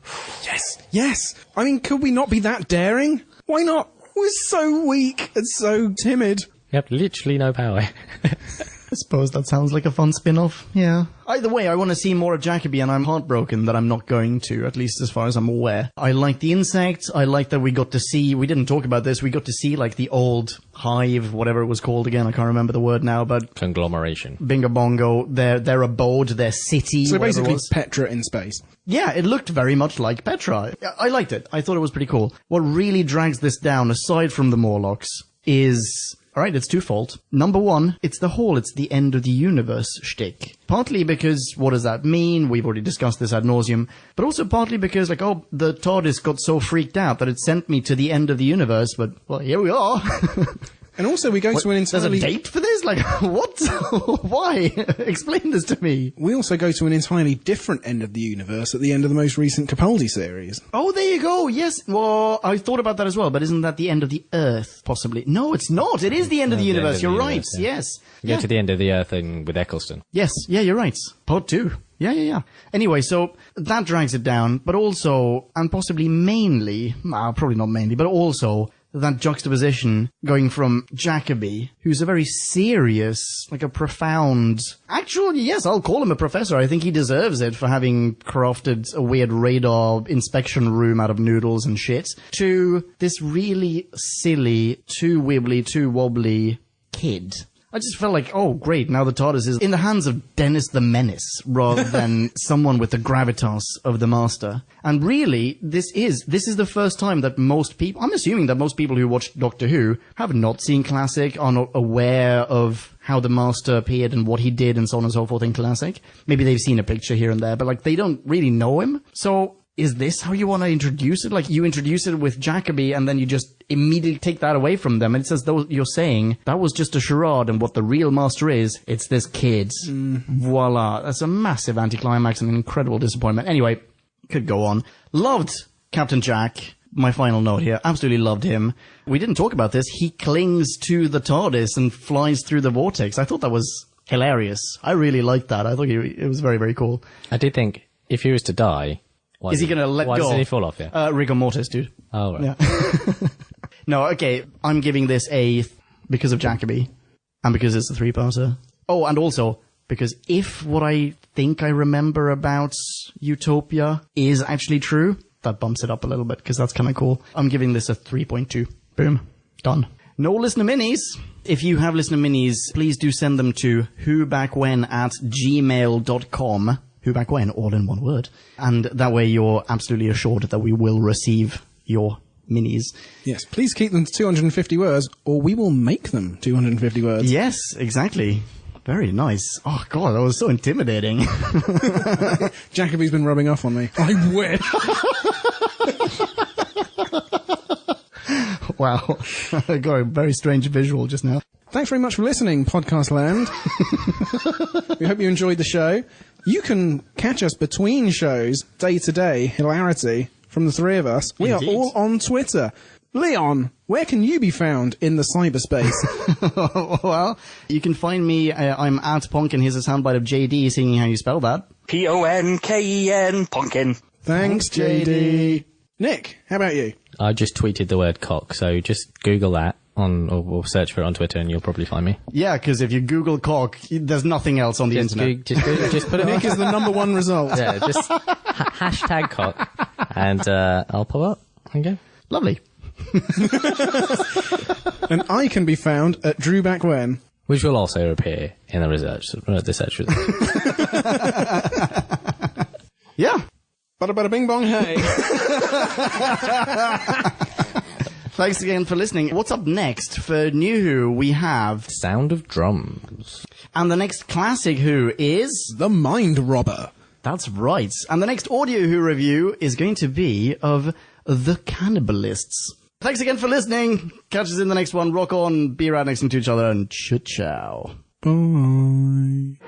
Yes. I mean, could we not be that daring? Why not? We're so weak and so timid. You have literally no power. I suppose that sounds like a fun spin-off. Yeah. Either way, I want to see more of Jacobi, and I'm heartbroken that I'm not going to, at least as far as I'm aware. I like the insects. I like that we got to see, we didn't talk about this, we got to see like the old hive, whatever it was called again, I can't remember the word now, but... Conglomeration. Bingo bongo, their abode, their city, so basically it Petra in space. Yeah, it looked very much like Petra. I liked it. I thought it was pretty cool. What really drags this down, aside from the Morlocks, is... Alright, it's twofold. Number one, it's the end of the universe shtick. Partly because, what does that mean? We've already discussed this ad nauseum. But also partly because, the TARDIS got so freaked out that it sent me to the end of the universe, but, well, here we are. And also we go to an entirely... There's a date for this? Like, what? Why? Explain this to me. We also go to an entirely different end of the universe at the end of the most recent Capaldi series. Oh, there you go. Yes. Well, I thought about that as well, but isn't that the end of the Earth, possibly? No, it's not. It is the end of the universe. You're right. Yes. You go to the end of the Earth with Eccleston. Yes. Yeah, you're right. Part 2. Yeah. Anyway, so that drags it down, but also, and possibly mainly, probably not mainly, but also... that juxtaposition going from Jacobi, who's a very serious, like a profound... Actually, yes, I'll call him a professor. I think he deserves it for having crafted a weird radar inspection room out of noodles and shit, to this really silly, too wibbly, too wobbly kid. I just felt like, oh, great, now the TARDIS is in the hands of Dennis the Menace, rather than someone with the gravitas of the Master. And really, this is the first time that most people, I'm assuming that most people who watch Doctor Who have not seen Classic, are not aware of how the Master appeared and what he did and so on and so forth in Classic. Maybe they've seen a picture here and there, but they don't really know him. So... is this how you want to introduce it? Like, you introduce it with Jacobi and then you just immediately take that away from them. And it's as though you're saying, that was just a charade, and what the real Master is, it's this kid. Voila. That's a massive anticlimax and an incredible disappointment. Anyway, could go on. Loved Captain Jack. My final note here. Absolutely loved him. We didn't talk about this. He clings to the TARDIS and flies through the vortex. I thought that was hilarious. I really liked that. I thought it was very, very cool. I did think, if he was to die... Is he going to let go? Why doesn't he fall off, yeah? Rigor mortis, dude. Oh, right. Yeah. No, okay, I'm giving this a... because of Jacobi, and because it's a 3-parter. Oh, and also, because if what I think I remember about Utopia is actually true, that bumps it up a little bit, because that's kind of cool. I'm giving this a 3.2. Boom. Done. No listener minis. If you have listener minis, please do send them to whobackwhen@gmail.com. Who back when, all in one word. And that way you're absolutely assured that we will receive your minis. Yes, please keep them to 250 words, or we will make them 250 words. Yes, exactly. Very nice. Oh, God, that was so intimidating. Jacobi's been rubbing off on me. I wish. Wow. I got a very strange visual just now. Thanks very much for listening, Podcast Land. We hope you enjoyed the show. You can catch us between shows, day to day, hilarity from the three of us. We are all on Twitter. Leon, where can you be found in the cyberspace? Well, you can find me, I'm at Ponkin. Here's a soundbite of JD singing how you spell that. Ponken, Ponkin. Thanks, JD. Nick, how about you? I just tweeted the word cock, so just Google that or search for it on Twitter and you'll probably find me. Yeah, because if you Google cock, there's nothing else on the internet. Just put it Nick is the #1 result. Yeah, just hashtag cock and I'll pop up. There you go. Lovely. And I can be found at Drew Back When. Which will also appear in the search result. Yeah. Bada bada bing bong hey. Thanks again for listening. What's up next? For New Who, we have... Sound of drums. And the next classic Who is... The Mind Robber. That's right. And the next audio Who review is going to be of The Cannibalists. Thanks again for listening. Catch us in the next one. Rock on, be right next to each other, and ciao. Bye.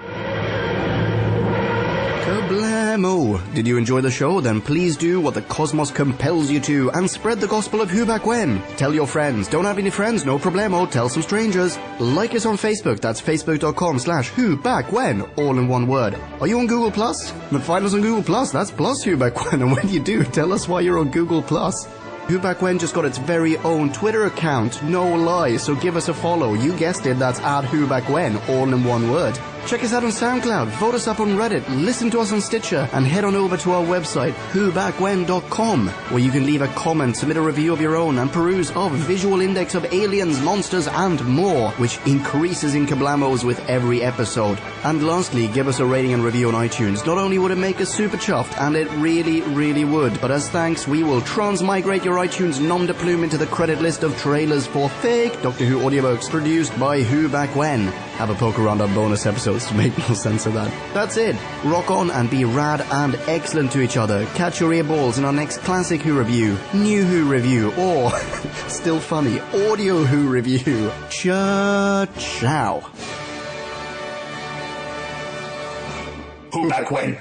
Kablamo! Did you enjoy the show? Then please do what the cosmos compels you to and spread the gospel of Who Back When. Tell your friends. Don't have any friends? No problemo. Tell some strangers. Like us on Facebook. That's facebook.com/Who Back When. All in one word. Are you on Google Plus? Then find us on Google Plus. That's plus Who Back When. And when you do, tell us why you're on Google Plus. Who Back When just got its very own Twitter account, no lie, so give us a follow. You guessed it, that's @Who Back When, all in one word. Check us out on SoundCloud, vote us up on Reddit, listen to us on Stitcher, and head on over to our website, whobackwhen.com, where you can leave a comment, submit a review of your own, and peruse of visual index of aliens, monsters, and more, which increases in kablamos with every episode. And lastly, give us a rating and review on iTunes. Not only would it make us super chuffed, and it really, really would, but as thanks, we will transmigrate your iTunes nom de plume into the credit list of trailers for fake Doctor Who audiobooks produced by Who Back When. Have a poke around our bonus episodes to make more sense of that. That's it. Rock on and be rad and excellent to each other. Catch your earballs in our next classic Who review, New Who review, or, still funny, audio Who review. Ciao. Who Back When?